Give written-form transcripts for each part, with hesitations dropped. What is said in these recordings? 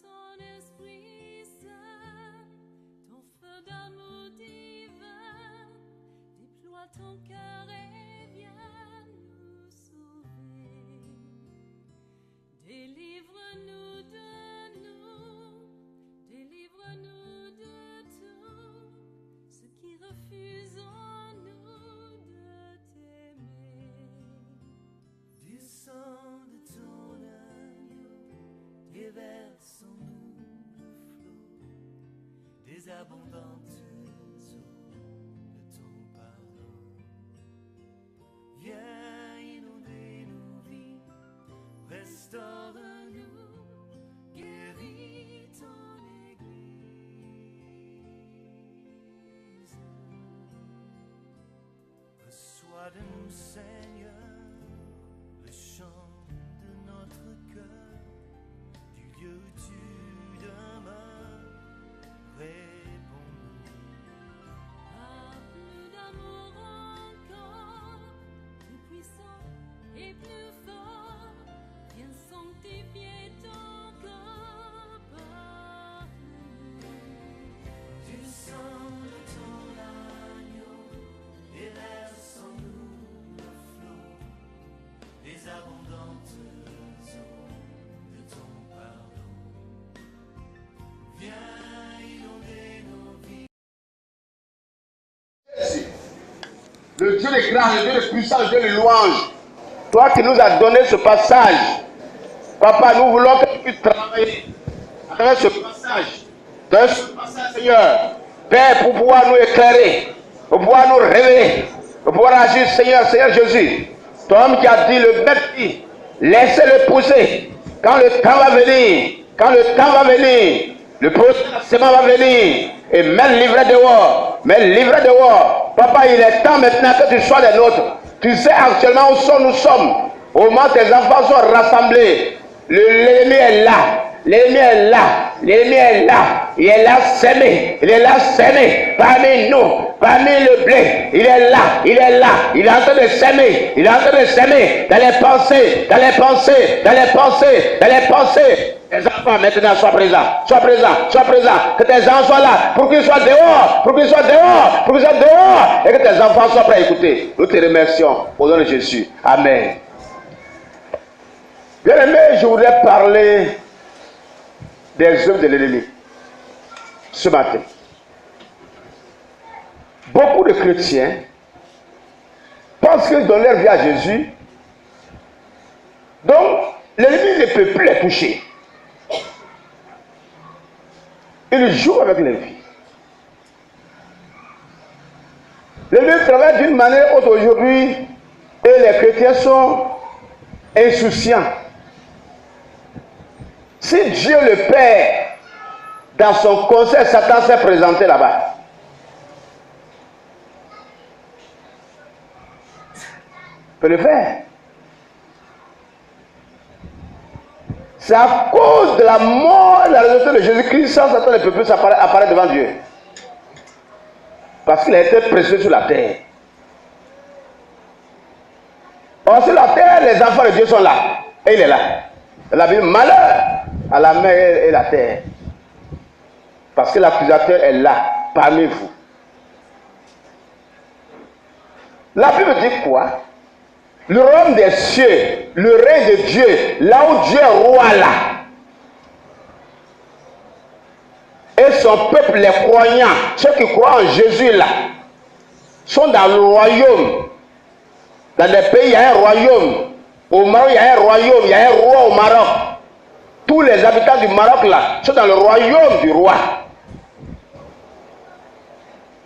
ton Esprit Saint, ton feu d'amour divin, déploie ton cœur et viens nous sauver. Délivre-nous de nous, délivre-nous de tout, ce qui refuse en nous de t'aimer. Du sang de ton agneau, déverse en nous le flot des abondantes eaux de ton pardon. Viens inonder nos vies, restaure-nous, guéris ton Église. Reçois de nous, Seigneur, le chant de notre cœur, du lieu où tu demeures, réponds-nous. Plus d'amour encore, plus puissant et plus fort, viens sanctifier ton corps par nous. Du sang de ton agneau, déverse en nous le flot des abondantes eaux de ton pardon. Viens inonder nos vies. Le Dieu de grâce, le Dieu de puissance, le Dieu de louange. Toi qui nous as donné ce passage, Papa, nous voulons que tu puisses travailler à travers ce passage, Seigneur, Père, pour pouvoir nous éclairer, pour pouvoir nous révéler, pour pouvoir agir, Seigneur Jésus. Toi homme qui a dit, le bête dit, laissez-le pousser. Quand le temps va venir, le processus va venir, et même livré dehors, Papa, il est temps maintenant que tu sois des nôtres. Tu sais actuellement où nous sommes. Au moment où tes enfants sont rassemblés, l'ennemi est là. Il est là s'aimer parmi nous, parmi le blé. Il est là, il est en train de s'aimer, dans les pensées. Tes enfants maintenant soient présents, que tes enfants soient là, pour qu'ils soient dehors, et que tes enfants soient prêts à écouter. Nous te remercions au nom de Jésus. Amen. Bien aimé, je voudrais parler des œuvres de l'ennemi ce matin. Beaucoup de chrétiens pensent qu'ils donnent leur vie à Jésus, donc l'ennemi ne peut plus les toucher. Il joue avec les vies. L'ennemi travaille d'une manière autre aujourd'hui et les chrétiens sont insouciants. Si Dieu le Père, dans son conseil, Satan s'est présenté là-bas. Il peut le faire. C'est à cause de la mort et de la résurrection de Jésus-Christ, sans Satan ne peut plus apparaître devant Dieu. Parce qu'il a été précieux sur la terre. Or, sur la terre, les enfants de Dieu sont là. Et il est là. La Bible, malheur à la mer et la terre. Parce que l'accusateur est là, parmi vous. La Bible dit quoi? Le royaume des cieux, le règne de Dieu, là où Dieu est roi là. Et son peuple, les croyants, ceux qui croient en Jésus là, sont dans le royaume. Dans les pays, il y a un royaume. Au Maroc, il y a un royaume, il y a un roi au Maroc. Tous les habitants du Maroc là sont dans le royaume du roi.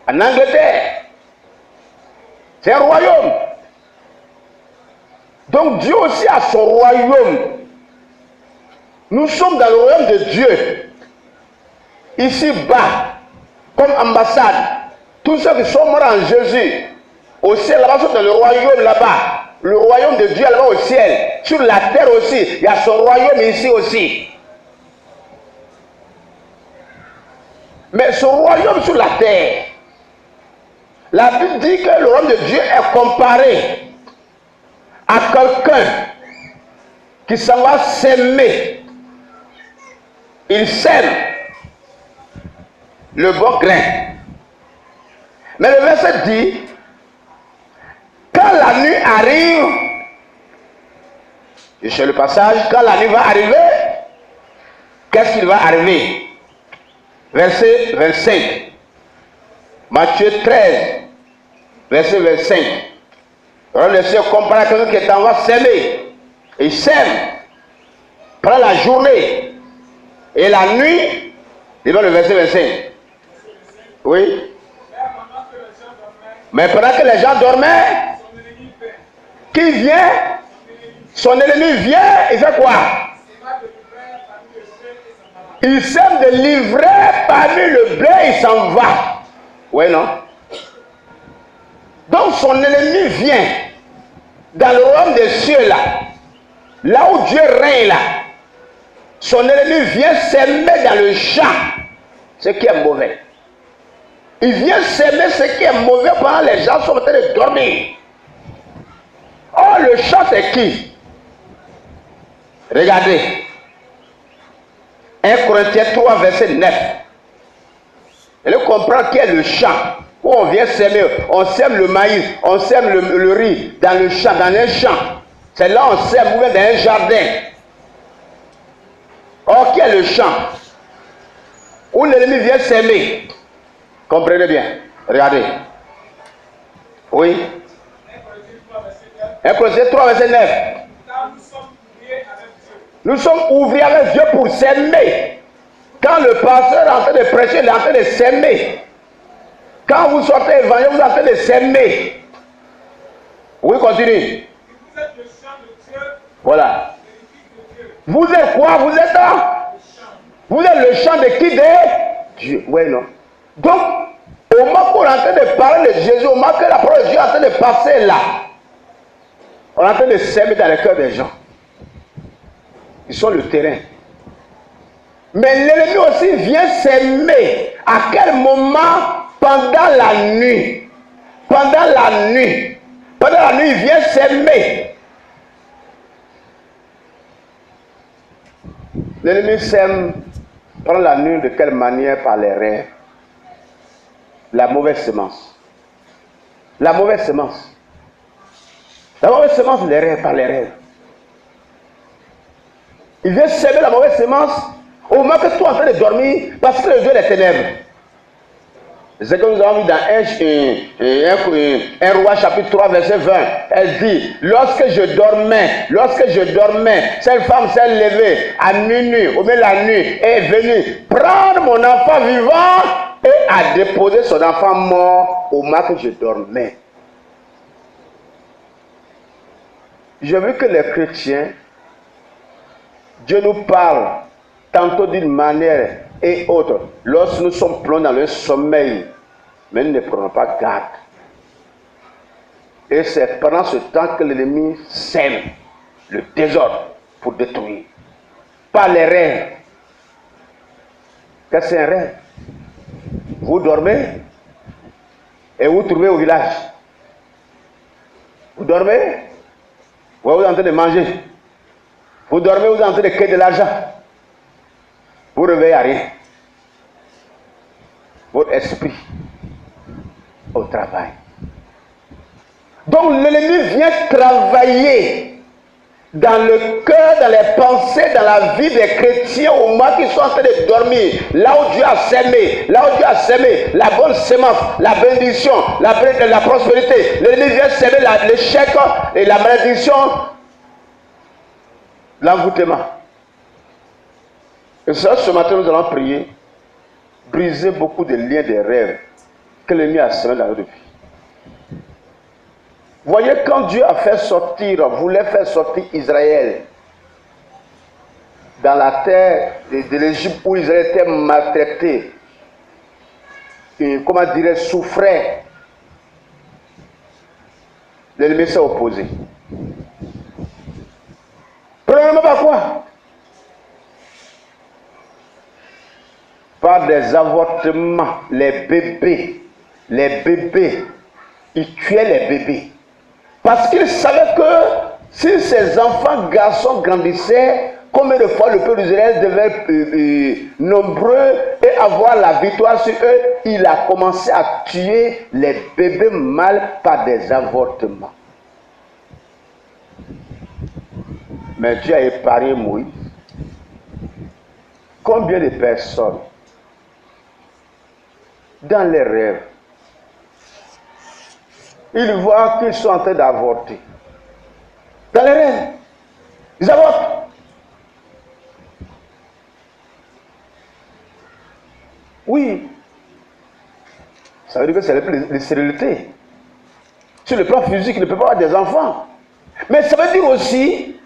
En Angleterre, c'est un royaume. Donc Dieu aussi a son royaume. Nous sommes dans le royaume de Dieu. Ici-bas, comme ambassade, tous ceux qui sont morts en Jésus, au ciel là-bas sont dans le royaume là-bas. Le royaume de Dieu là-bas au ciel. Sur la terre aussi, il y a son royaume ici aussi. Mais son royaume sur la terre, la Bible dit que le royaume de Dieu est comparé à quelqu'un qui s'en va s'aimer il sème le bon grain. Mais le verset dit, quand la nuit arrive, je cherche le passage, quand la nuit va arriver, qu'est-ce qu'il va arriver? Verset 25. Matthieu 13, verset 25. Alors le Seigneur compare à quelqu'un qui est en train de s'aimer. Il sème, prend la journée et la nuit, il va le verset 25. Oui. Mais pendant que les gens dormaient, qui vient? Son ennemi vient, il fait quoi? Il sème de l'ivraie parmi le blé, il s'en va. Oui, non? Donc son ennemi vient dans le royaume des cieux là où Dieu règne là. Son ennemi vient s'aimer dans le champ ce qui est mauvais. Il vient s'aimer ce qui est mauvais pendant que les gens sont en train de dormir. Oh, le champ c'est qui? Regardez. 1 Corinthiens 3, verset 9. Elle comprend qui est le champ. Où on vient s'aimer. On sème le maïs, on sème le riz dans le champ, dans un champ. C'est là on sème, ou bien dans un jardin. Or, qui est le champ? Où l'ennemi vient s'aimer. Comprenez bien. Regardez. Oui. 1 Corinthiens 3, verset 9. Nous sommes ouvriers avec Dieu pour s'aimer. Quand le pasteur est en train de prêcher, il est en train de s'aimer. Quand vous sortez évangile, vous êtes en train de s'aimer. Oui, continue. Vous êtes le champ de Dieu. Voilà. Dieu. Vous êtes quoi? Vous êtes Vous êtes le champ de qui? De Dieu. Oui, non. Donc, au moment où on est en train de parler de Jésus, au moment que la parole de Dieu est en train de passer là, on est en train de s'aimer dans le cœur des gens. Ils sont le terrain. Mais l'ennemi aussi vient s'aimer. À quel moment? Pendant la nuit. Pendant la nuit. Pendant la nuit, il vient s'aimer. L'ennemi sème pendant la nuit de quelle manière? Par les rêves. La mauvaise semence. La mauvaise semence. La mauvaise semence, les rêves, par les rêves. Il vient s'aimer la mauvaise semence au moment que toi es en train de dormir parce que le Dieu des ténèbres. C'est comme nous avons vu dans 1 Roi chapitre 3 verset 20. Elle dit, lorsque je dormais, cette femme s'est levée à minuit, au milieu de la nuit, et est venue prendre mon enfant vivant et a déposé son enfant mort au moment que je dormais. J'ai vu que les chrétiens, Dieu nous parle tantôt d'une manière et autre. Lorsque nous sommes plongés dans le sommeil, mais nous ne prenons pas garde. Et c'est pendant ce temps que l'ennemi sème le désordre pour détruire. Pas les rêves. Qu'est-ce que c'est un rêve? Vous dormez et vous trouvez au village. Vous dormez, vous êtes en train de manger. Vous dormez, vous êtes en train de créer de l'argent. Vous ne réveillez à rien. Votre esprit au travail. Donc l'ennemi vient travailler dans le cœur, dans les pensées, dans la vie des chrétiens au moment qu'ils sont en train de dormir. Là où Dieu a sémé, la bonne sémence, la bénédiction, la prospérité. L'ennemi vient s'aimer l'échec et la malédiction, l'envoûtement. Et ça, ce matin, nous allons prier, briser beaucoup de liens des rêves que l'ennemi a semés dans notre vie. Voyez, quand Dieu a fait sortir, voulait faire sortir Israël dans la terre de l'Égypte où Israël était maltraité, et, comment dirais-je, souffrait, l'ennemi s'est opposé. Premièrement, par quoi? Par des avortements, les bébés, ils tuaient les bébés. Parce qu'ils savaient que si ces enfants garçons grandissaient, combien de fois le peuple d'Israël devait nombreux et avoir la victoire sur eux, il a commencé à tuer les bébés mâles par des avortements. Mais Dieu a épargné Moïse. Combien de personnes, dans les rêves, ils voient qu'ils sont en train d'avorter. Dans les rêves, ils avortent. Oui. Ça veut dire que c'est les stérilités. Sur le plan physique, il ne peut pas avoir des enfants. Mais ça veut dire aussi,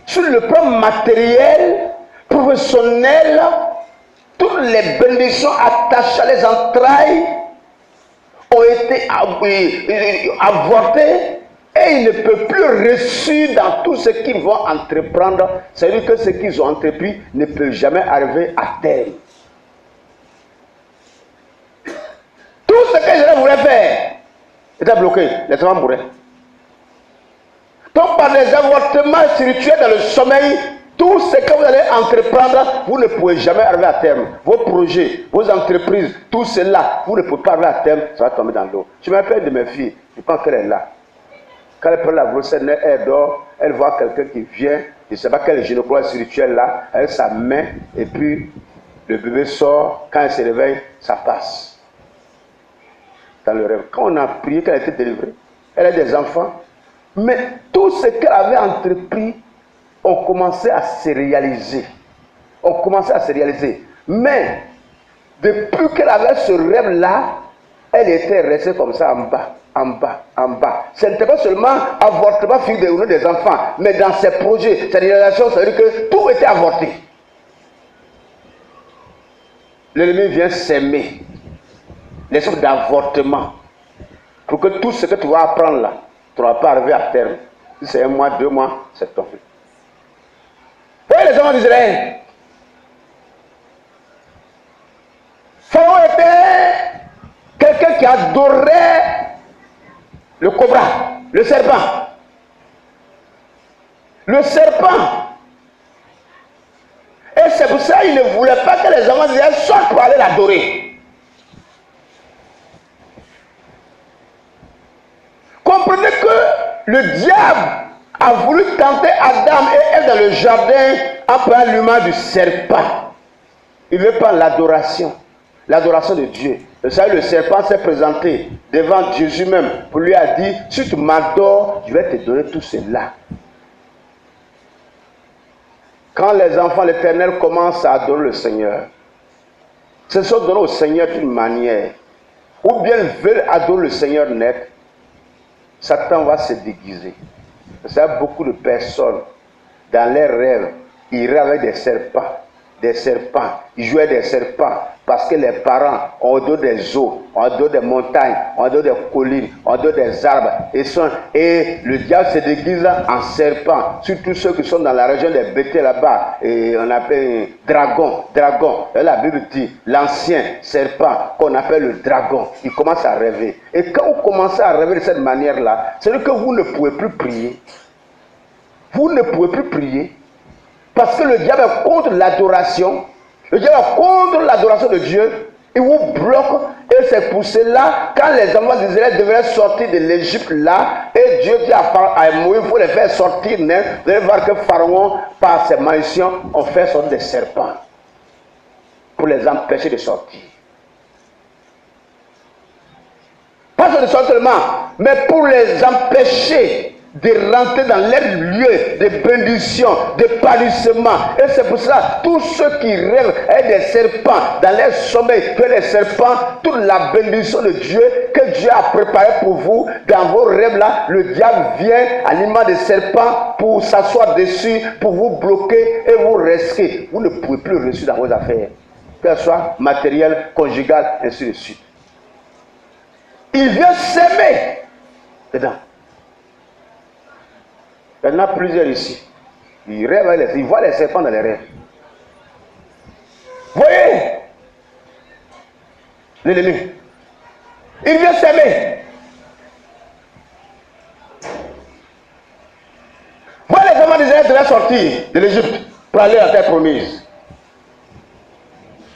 sur le plan matériel, professionnel, toutes les bénédictions attachées à les entrailles ont été avortées et ils ne peuvent plus reçu dans tout ce qu'ils vont entreprendre. C'est-à-dire que ce qu'ils ont entrepris ne peut jamais arriver à terme. Tout ce que je voulais faire était bloqué. Les enfants mouraient. Donc par les avortements spirituels dans le sommeil, tout ce que vous allez entreprendre, vous ne pouvez jamais arriver à terme. Vos projets, vos entreprises, tout cela, vous ne pouvez pas arriver à terme, ça va tomber dans l'eau. Je me rappelle de mes filles, je pense qu'elle est là. Quand elle prend la grossesse, elle dort, elle voit quelqu'un qui vient, je ne sais pas quel gynécologue spirituel là, avec sa main, et puis le bébé sort, quand elle se réveille, ça passe. Dans le rêve. Quand on a prié qu'elle a été délivrée, elle a des enfants, mais tout ce qu'elle avait entrepris, on commençait à se réaliser. On commençait à se réaliser. Mais, depuis qu'elle avait ce rêve-là, elle était restée comme ça en bas, en bas, en bas. Ce n'était pas seulement avortement fille des enfants, mais dans ses projets, sa réalisation, ça veut dire que tout était avorté. L'ennemi vient s'aimer les sortes d'avortement pour que tout ce que tu vas apprendre là, tu ne vas pas arriver à terme. Si c'est 1 mois, 2 mois, c'est tombé. Vous voyez les enfants d'Israël? Pharaon était quelqu'un qui adorait le cobra, le serpent. Le serpent. Et c'est pour ça qu'il ne voulait pas que les enfants d'Israël sortent pour aller l'adorer. Comprenez que le diable a voulu tenter Adam et Ève dans le jardin en prenant l'humain du serpent. Il veut pas l'adoration de Dieu. Vous savez, le serpent s'est présenté devant Jésus même pour lui a dit, si tu m'adores, je vais te donner tout cela. Quand les enfants de l'Éternel commencent à adorer le Seigneur, ce sont donnés au Seigneur d'une manière, ou bien ils veulent adorer le Seigneur net, Satan va se déguiser. Vous savez, beaucoup de personnes, dans leurs rêves, ils rêvent avec des serpents, ils jouent avec des serpents, parce que les parents ont odeur des eaux, ont odeur des montagnes, ont odeur des collines, ont odeur des arbres, et le diable se déguise en serpent, surtout ceux qui sont dans la région des Béthel là-bas, et on appelle dragon, et la Bible dit, l'ancien serpent qu'on appelle le dragon, il commence à rêver. Et quand vous commencez à rêver de cette manière-là, c'est que vous ne pouvez plus prier. Vous ne pouvez plus prier. Parce que le diable est contre l'adoration. Le diable est contre l'adoration de Dieu. Il vous bloque. Et c'est pour cela, quand les enfants d'Israël devaient sortir de l'Égypte là, et Dieu dit à Moïse, il faut les faire sortir. Vous allez voir que Pharaon, par ses malédictions, ont fait sortir des serpents. Pour les empêcher de sortir. Pas de sortir seulement, mais pour les empêcher de rentrer dans leur lieu de bénédiction, de palissement. Et c'est pour ça, tous ceux qui rêvent avec des serpents dans leur sommeil, que les serpents, toute la bénédiction de Dieu, que Dieu a préparée pour vous, dans vos rêves là, le diable vient à l'image des serpents pour s'asseoir dessus, pour vous bloquer et vous risquer. Vous ne pouvez plus réussir dans vos affaires, qu'elles soient matérielles, conjugales, ainsi de suite. Il vient s'aimer dedans. Il y en a plusieurs ici. Ils rêvent, ils voient les serpents dans les rêves. Voyez l'ennemi. Il vient s'aimer. Voyez les enfants d'Israël Israël devait sortir de l'Égypte pour aller à la terre promise.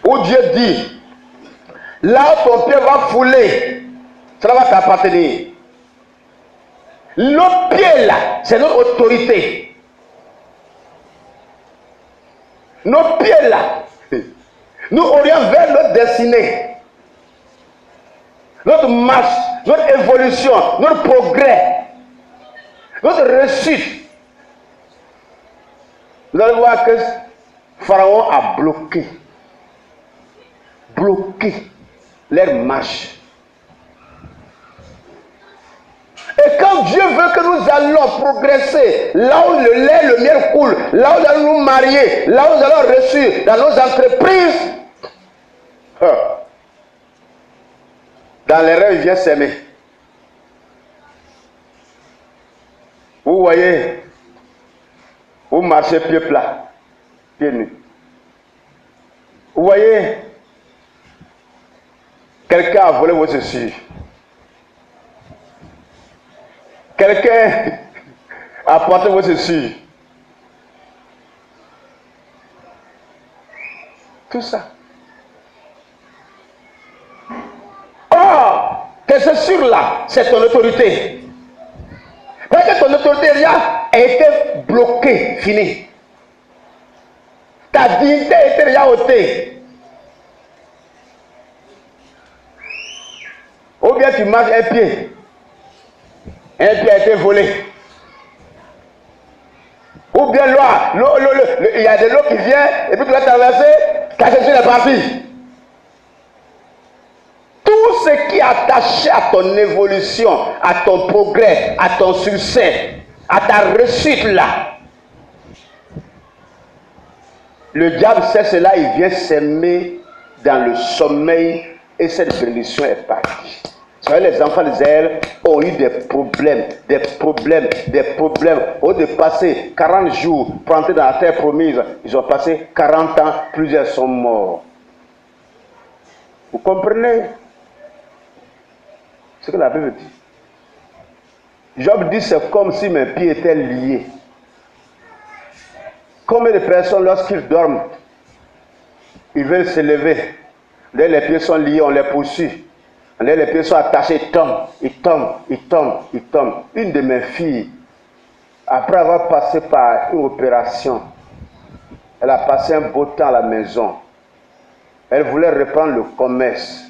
Où Dieu dit, là où ton pied va fouler, cela va t'appartenir. Notre pied là, c'est notre autorité. Nos pieds là, nous orientons vers notre destinée, notre marche, notre évolution, notre progrès, notre réussite. Vous allez voir que Pharaon a bloqué leur marche. Et quand Dieu veut que nous allons progresser, là où le lait, le miel coule, là où nous allons nous marier, là où nous allons réussir dans nos entreprises, dans les rêves, il vient s'aimer. Vous voyez, vous marchez pieds plats, pieds nus. Vous voyez, quelqu'un a volé vos chaussures. Quelqu'un a porté vos chaussures. Tout ça. Or, tes chaussures là, c'est ton autorité. Parce que ton autorité déjà a été bloquée, finie. Ta dignité a été déjà ôtée. Ou bien tu marches un pied. Un pied a été volé. Ou bien il y a de l'eau qui vient et puis tu vas traverser, ta chaussure est partie. Tout ce qui est attaché à ton évolution, à ton progrès, à ton succès, à ta réussite là, le diable sait cela, il vient s'aimer dans le sommeil et cette bénédiction est partie. Vous savez, les enfants d'Israël ont eu des problèmes. Au lieu de passer 40 jours pour entrer dans la terre promise, ils ont passé 40 ans, plusieurs sont morts. Vous comprenez ce que la Bible dit? Job dit, c'est comme si mes pieds étaient liés. Combien de personnes, lorsqu'ils dorment, ils veulent se lever. Dès les pieds sont liés, on les poursuit. Dès les pieds sont attachés, ils tombent. Une de mes filles, après avoir passé par une opération, elle a passé un beau temps à la maison. Elle voulait reprendre le commerce.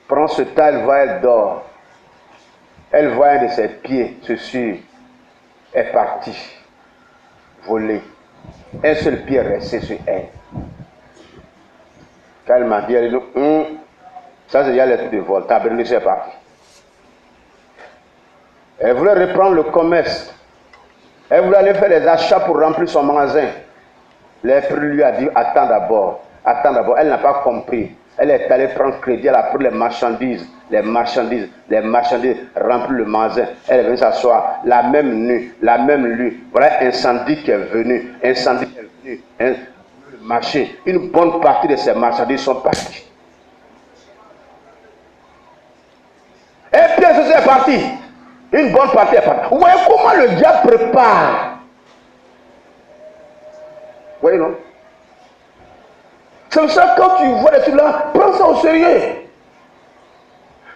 Prends ce temps, elle dort. Elle voit un de ses pieds, chaussure, est parti, volé. Un seul pied est resté sur elle. Quand elle m'a dit, elle dit, ça c'est déjà les trucs de vol, ta bénédiction est partie. Elle voulait reprendre le commerce. Elle voulait aller faire des achats pour remplir son magasin. L'esprit lui a dit, attends d'abord. Elle n'a pas compris. Elle est allée prendre crédit, elle a pris les marchandises, remplir le magasin. Elle est venue s'asseoir la même nuit. Voilà incendie qui est venu. Le marché. Une bonne partie de ces marchandises sont parties. Et puis ceci est parti. Une bonne partie est partie. Vous voyez comment le diable prépare. Vous voyez, non? C'est pour ça que quand tu vois des trucs là, prends ça au sérieux.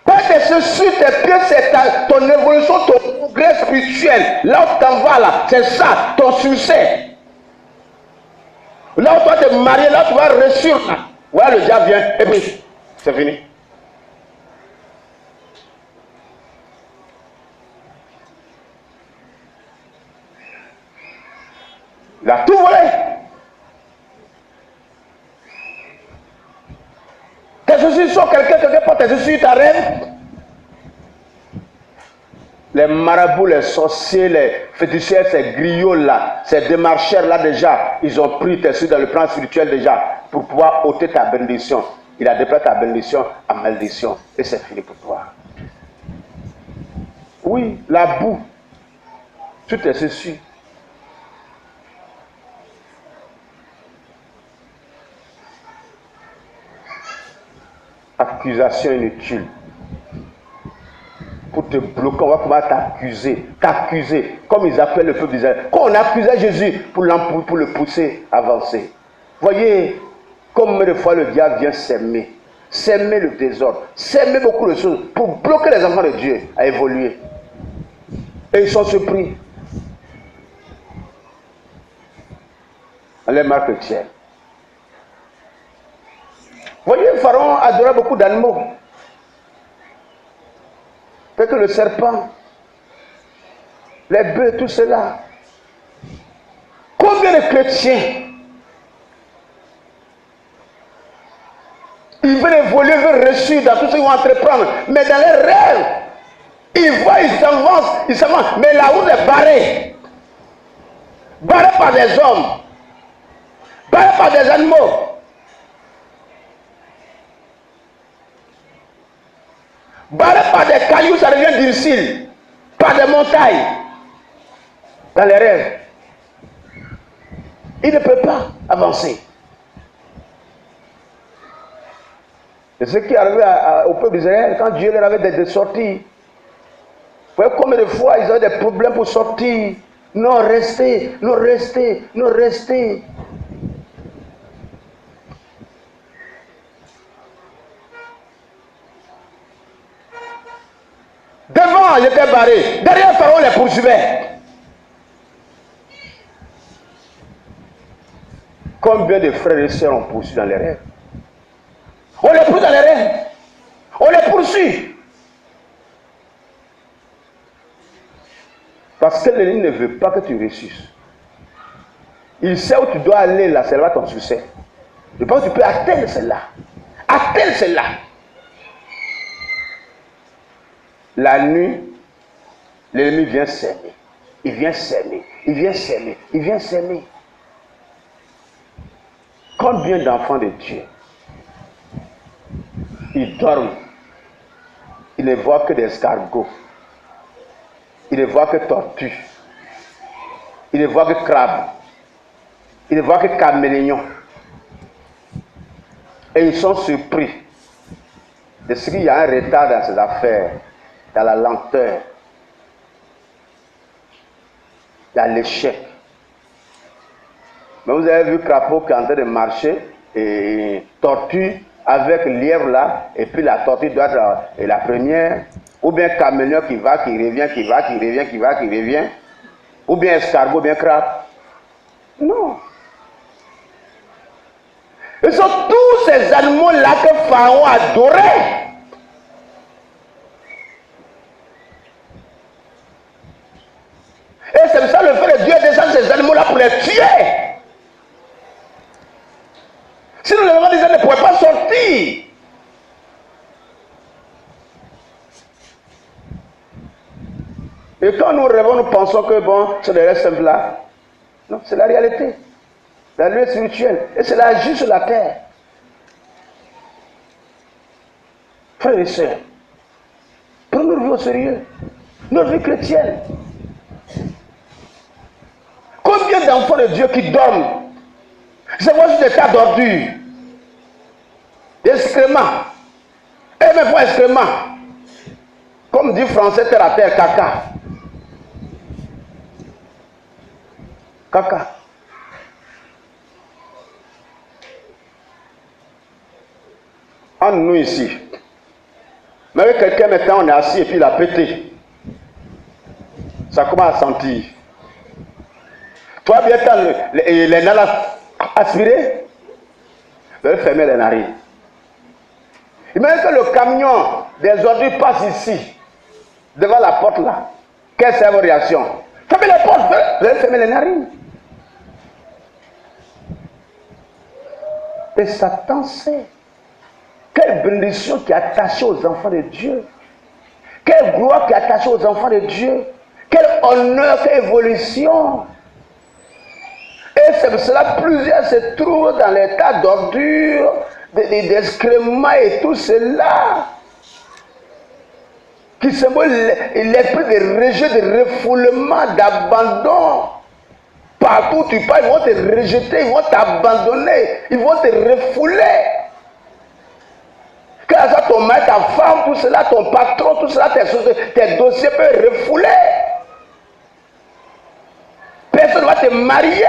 Parce que ceci, tes pieds, c'est ton évolution, ton progrès spirituel. Là où tu t'en vas là, c'est ça, ton succès. Là où tu vas te marier, là où tu vas réussir là. Voilà, le diable vient, et puis, c'est fini. Il a tout volé. Tes chaussures sont quelqu'un porte tes chaussures, ta reine. Les marabouts, les sorciers, les féticheurs, ces griots là, ces démarcheurs là déjà, ils ont pris tes chaussures dans le plan spirituel déjà pour pouvoir ôter ta bénédiction. Il a déplacé ta bénédiction en malédiction et c'est fini pour toi. Oui, la boue, sur tes chaussures. Accusation inutile. pour te bloquer, on va pouvoir t'accuser, comme ils appellent le peuple d'Israël. Quand on accusait Jésus pour le pousser à avancer. Voyez, combien de fois le diable vient s'aimer le désordre, s'aimer beaucoup de choses pour bloquer les enfants de Dieu à évoluer. Et ils sont surpris. Les marques chrétiennes. Voyez, Pharaon adorait beaucoup d'animaux. Peut-être que le serpent, les bœufs, tout cela. Combien de chrétiens ils veulent évoluer, ils veulent réussir dans tout ce qu'ils vont entreprendre, mais dans les rêves, ils voient, ils s'avancent, mais la route est barrée. Barrée par des hommes, barrée par des animaux. Barré par des cailloux, ça devient difficile. Par des montagnes. Dans les rêves. Il ne peut pas avancer. Et ce qui est arrivé au peuple d'Israël, quand Dieu leur avait des sorties, vous voyez combien de fois ils avaient des problèmes pour sortir. Non, restez, non, restez, non, restez. Devant, ils étaient barrés. Derrière, Pharaon les poursuivait. Combien de frères et sœurs on poursuit dans les rêves? On les poursuit dans les rêves. On les poursuit. Parce que l'ennemi ne veut pas que tu réussisses. Il sait où tu dois aller, là, c'est là ton succès. Je pense que tu peux atteindre celle-là. Atteindre celle-là. La nuit, l'ennemi vient s'aimer. Il vient s'aimer. Il vient s'aimer. Il vient s'aimer. Combien d'enfants de Dieu, ils dorment. Ils ne voient que des escargots. Ils ne voient que tortues. Ils ne voient que crabes. Ils ne voient que caméléons. Et ils sont surpris de ce qu'il y a un retard dans ces affaires, dans la lenteur, dans l'échec. Mais vous avez vu crapaud qui est en train de marcher et tortue avec lièvre là, et puis la tortue doit être la première, ou bien caméléon qui va, qui revient, qui va, qui revient, qui va, qui revient, ou bien escargot, ou bien crabe. Non. Ce sont tous ces animaux-là que Pharaon adorait. Et c'est pour ça le fait de Dieu descend ces animaux-là pour les tuer. Sinon, les enfants d'Israël ne pourraient pas sortir. Et quand nous rêvons, nous pensons que bon, c'est des rêves simples là. Non, c'est la réalité. La loi spirituelle. Et c'est la vie sur la terre. Frères et sœurs, prenons notre vie au sérieux. Notre vie chrétienne. Combien d'enfants de Dieu qui dorment? C'est moi juste des tas d'ordures, des excréments, et même pas excréments, comme dit français terre à terre, caca. Caca. Entre nous ici, mais avec quelqu'un maintenant on est assis et puis il a pété. Ça commence à sentir. Toi bien les narines aspirées, vous allez fermer les narines. Imagine que le camion des ordures passe ici, devant la porte là. Quelle est votre réaction? Fermez les portes, vous allez fermer les narines. Et Satan sait quelle bénédiction qui est attachée aux enfants de Dieu. Quelle gloire qui est attachée aux enfants de Dieu. Quel honneur, quelle évolution. Et c'est pour cela que plusieurs se trouvent dans l'état d'ordure, d'excréments et tout cela. Qui symbolise l'esprit de rejet, de refoulement, d'abandon. Partout où tu pars, ils vont te rejeter, ils vont t'abandonner, ils vont te refouler. Que ça ton mari, ta femme, tout cela, ton patron, tout cela, tes dossiers peuvent refouler. Personne ne va te marier.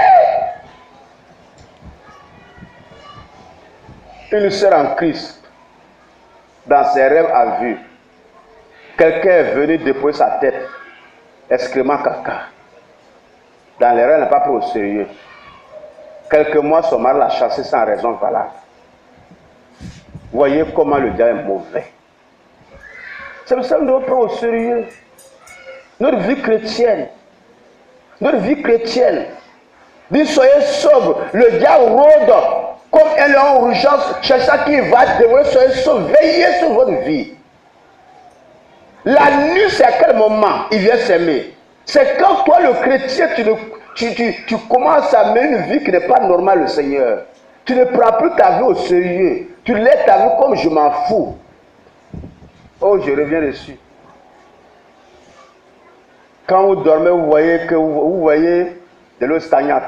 Une sœur en Christ, dans ses rêves, a vu quelqu'un est venu déposer sa tête, excrément caca. Dans les rêves, elle n'a pas pris au sérieux. Quelques mois, son mari l'a chassé sans raison valable. Voyez comment le diable est mauvais. C'est pour ça que nous devons prendre au sérieux notre vie chrétienne. Notre vie chrétienne. Dit soyez sobre. Le diable rôde comme un lion en urgence, cherchant qui va dévorer. Soyez sobre. Veillez sur votre vie. La nuit, c'est à quel moment il vient s'aimer? C'est quand toi, le chrétien, tu commences à mener une vie qui n'est pas normale, le Seigneur. Tu ne prends plus ta vie au sérieux. Tu laisses ta vie comme je m'en fous. Oh, je reviens dessus. Quand vous dormez, vous voyez de l'eau stagnante.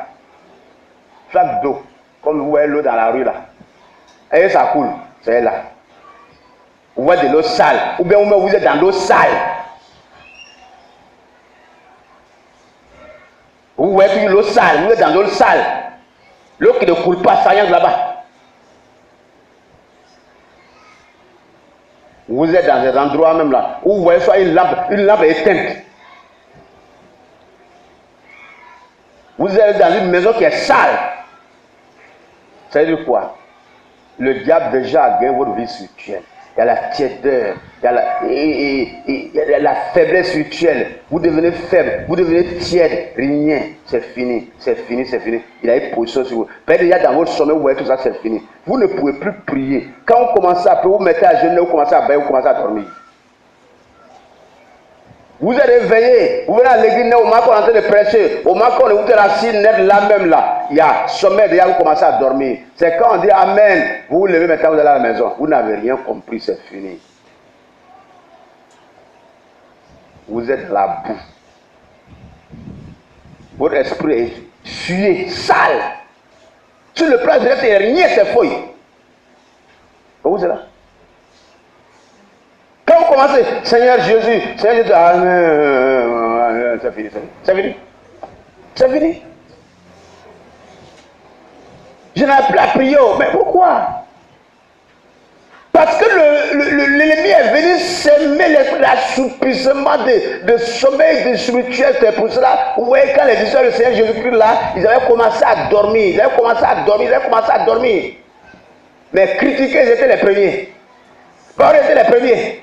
Flaque d'eau. Comme vous voyez l'eau dans la rue là. Et ça coule. C'est là. Vous voyez de l'eau sale. Ou bien vous êtes dans l'eau sale. Vous voyez l'eau sale. Vous êtes dans l'eau sale. L'eau qui ne coule pas, ça rien de là-bas. Vous êtes dans des endroits même là, où vous voyez soit une lampe éteinte. Vous êtes dans une maison qui est sale. Ça veut dire quoi? Le diable déjà a gagné votre vie spirituelle. Il y a la tiédeur, il y a la faiblesse spirituelle. Vous devenez faible, vous devenez tiède, rien. C'est fini, c'est fini, c'est fini. Il a une position sur vous. Peut-être déjà dans votre sommeil, vous voyez tout ça, c'est fini. Vous ne pouvez plus prier. Quand vous commencez à prier, vous mettez à genoux, vous commencez à bailler, vous commencez à dormir. Vous êtes réveillé, vous venez à l'église, au moment qu'on est en train de prêcher, au moment qu'on est assis net là même là, il y a sommeil déjà, vous commencez à dormir. C'est quand on dit Amen, vous vous levez maintenant, vous allez à la maison. Vous n'avez rien compris, c'est fini. Vous êtes dans la boue. Votre esprit est sué, sale. Sur le plan de l'être, rien, c'est fouille. Vous êtes là. Quand vous commencez, Seigneur Jésus, Amen, c'est fini, c'est fini. C'est fini. Je n'ai plus à prier, mais pourquoi? Parce que l'ennemi est venu s'aimer l'assouplissement de sommeil, de spirituel. C'est pour cela, vous voyez, quand les disciples du Seigneur Jésus-Christ là, ils avaient commencé à dormir, ils avaient commencé à dormir. Mais critiquer, ils étaient les premiers. Parler, ils étaient les premiers.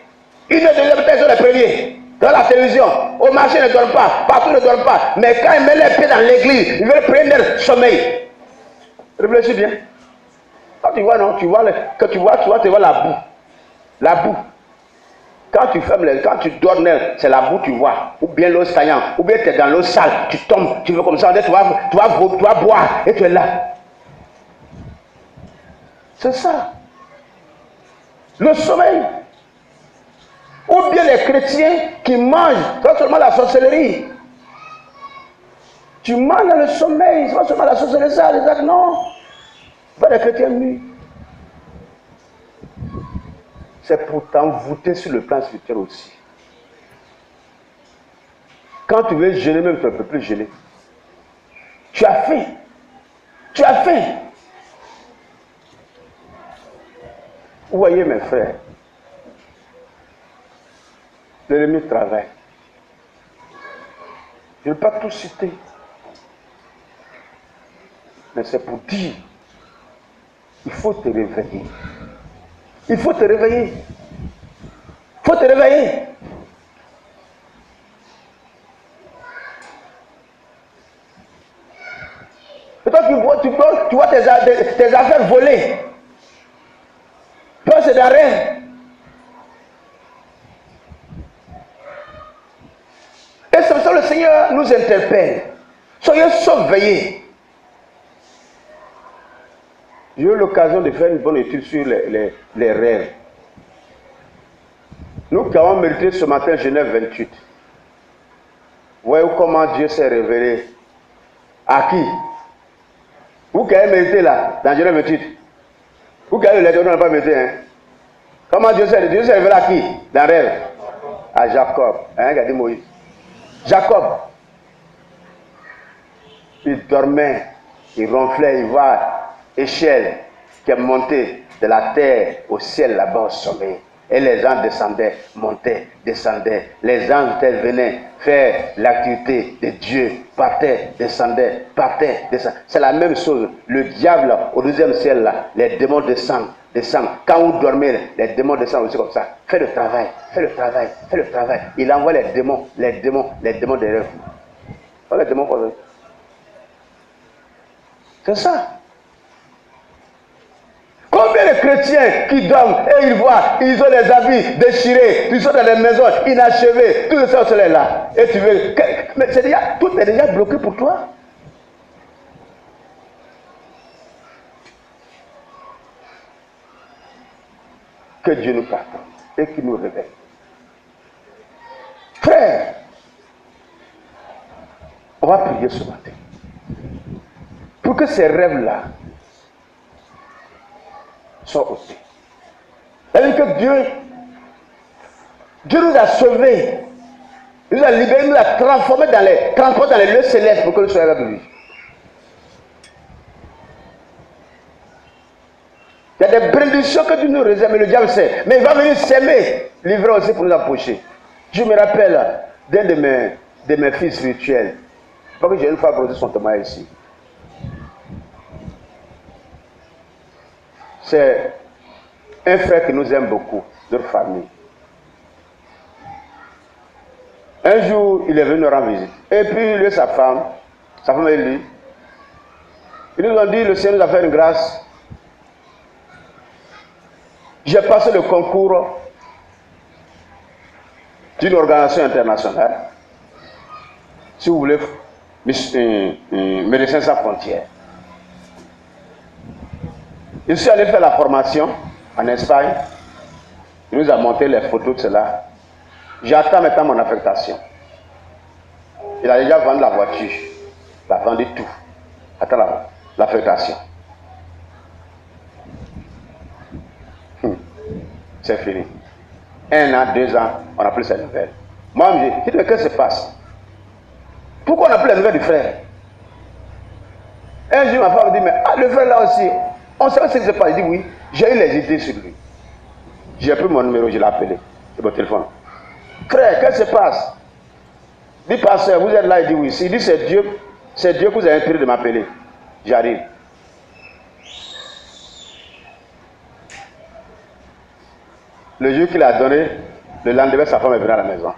Ils sont les premiers. Dans la télévision, au marché, ils ne dorment pas, partout ils ne dorment pas. Mais quand ils mettent les pieds dans l'église, ils veulent prendre leur sommeil. Réfléchis bien. Quand tu vois, non, tu vois la boue. La boue. Quand tu fermes quand tu dors, c'est la boue, tu vois. Ou bien l'eau stagnante, ou bien tu es dans l'eau sale, tu tombes, tu veux comme ça, tu vas boire et tu es là. C'est ça. Le sommeil. Ou bien les chrétiens qui mangent, pas seulement la sorcellerie. Tu manges dans le sommeil, c'est pas seulement la sorcellerie, ça, les actes, non. Pas les chrétiens nuits. C'est pour t'envoûter sur le plan spirituel aussi. Quand tu veux jeûner, même tu ne peux plus jeûner. Tu as faim. Tu as faim. Vous voyez mes frères, l'ennemi travaille. Je ne vais pas tout citer. Mais c'est pour dire, il faut te réveiller. Il faut te réveiller. Il faut te réveiller. Et toi, tu vois tes affaires volées. Toi, c'est d'un rêve. Et c'est pour ça que le Seigneur nous interpelle. Soyez surveillés. J'ai eu l'occasion de faire une bonne étude sur les rêves. Nous qui avons médité ce matin Genève 28. Voyez comment Dieu s'est révélé. À qui? Vous qui avez médité là, dans Genève 28. Vous qui avez le lettre, on n'a pas médité. Hein? Comment Dieu s'est révélé à qui? Dans le rêve. À Jacob. Hein, qu'a dit Moïse? Jacob. Il dormait, il ronflait, il voit échelle qui est montée de la terre au ciel là-bas au sommet. Et les anges descendaient, montaient, descendaient. Les anges venaient faire l'activité de Dieu. Partaient, descendaient, partaient, descendaient. C'est la même chose. Le diable, au 12e ciel, là, les démons descendent. Quand vous dormez, les démons descendent aussi comme ça. Fais le travail, fais le travail, fais le travail. Il envoie les démons derrière vous. Pas les démons pour eux. C'est ça. Combien de chrétiens qui dorment et ils voient, ils ont les habits déchirés, ils sont dans les maisons inachevées, tout ça, cela est là. Et tu veux. Mais c'est déjà, tout est déjà bloqué pour toi. Que Dieu nous pardonne et qu'il nous révèle. Frère, on va prier ce matin. Pour que ces rêves-là soient ôtés. C'est-à-dire que Dieu nous a sauvés, nous a libérés, nous a transformés dans les lieux célestes pour que nous soyons avec lui. Il y a des bénédictions que Dieu nous réserve, mais le diable sait. Mais il va venir s'aimer, livrer aussi pour nous approcher. Je me rappelle d'un de mes fils spirituels. Parce que j'ai une fois posé son témoignage ici. C'est un frère qui nous aime beaucoup, notre famille. Un jour, il est venu nous rendre visite. Et puis, lui et sa femme et lui, ils nous ont dit, le Seigneur nous a fait une grâce. J'ai passé le concours d'une organisation internationale. Si vous voulez, Médecins sans frontières. Je suis allé faire la formation en Espagne. Il nous a montré les photos de cela. J'attends maintenant mon affectation. Il a déjà vendu la voiture. Il a vendu tout. Attends l'affectation. C'est fini. 1 an, 2 ans, on n'a plus ces nouvelles. Moi, je dis, mais qu'est-ce qui se passe? Pourquoi on n'a plus les nouvelles du frère? Un jour, ma femme me dit, mais le frère là aussi, on sait ce qui se passe. Il dit oui, j'ai eu les idées sur lui. J'ai pris mon numéro, je l'ai appelé. C'est mon téléphone. Frère, qu'est-ce qui se passe? Il dit, pasteur, vous êtes là, il dit oui. Il dit, c'est Dieu que vous avez inspiré de m'appeler. J'arrive. Le jour qu'il a donné, le lendemain, sa femme est venue à la maison.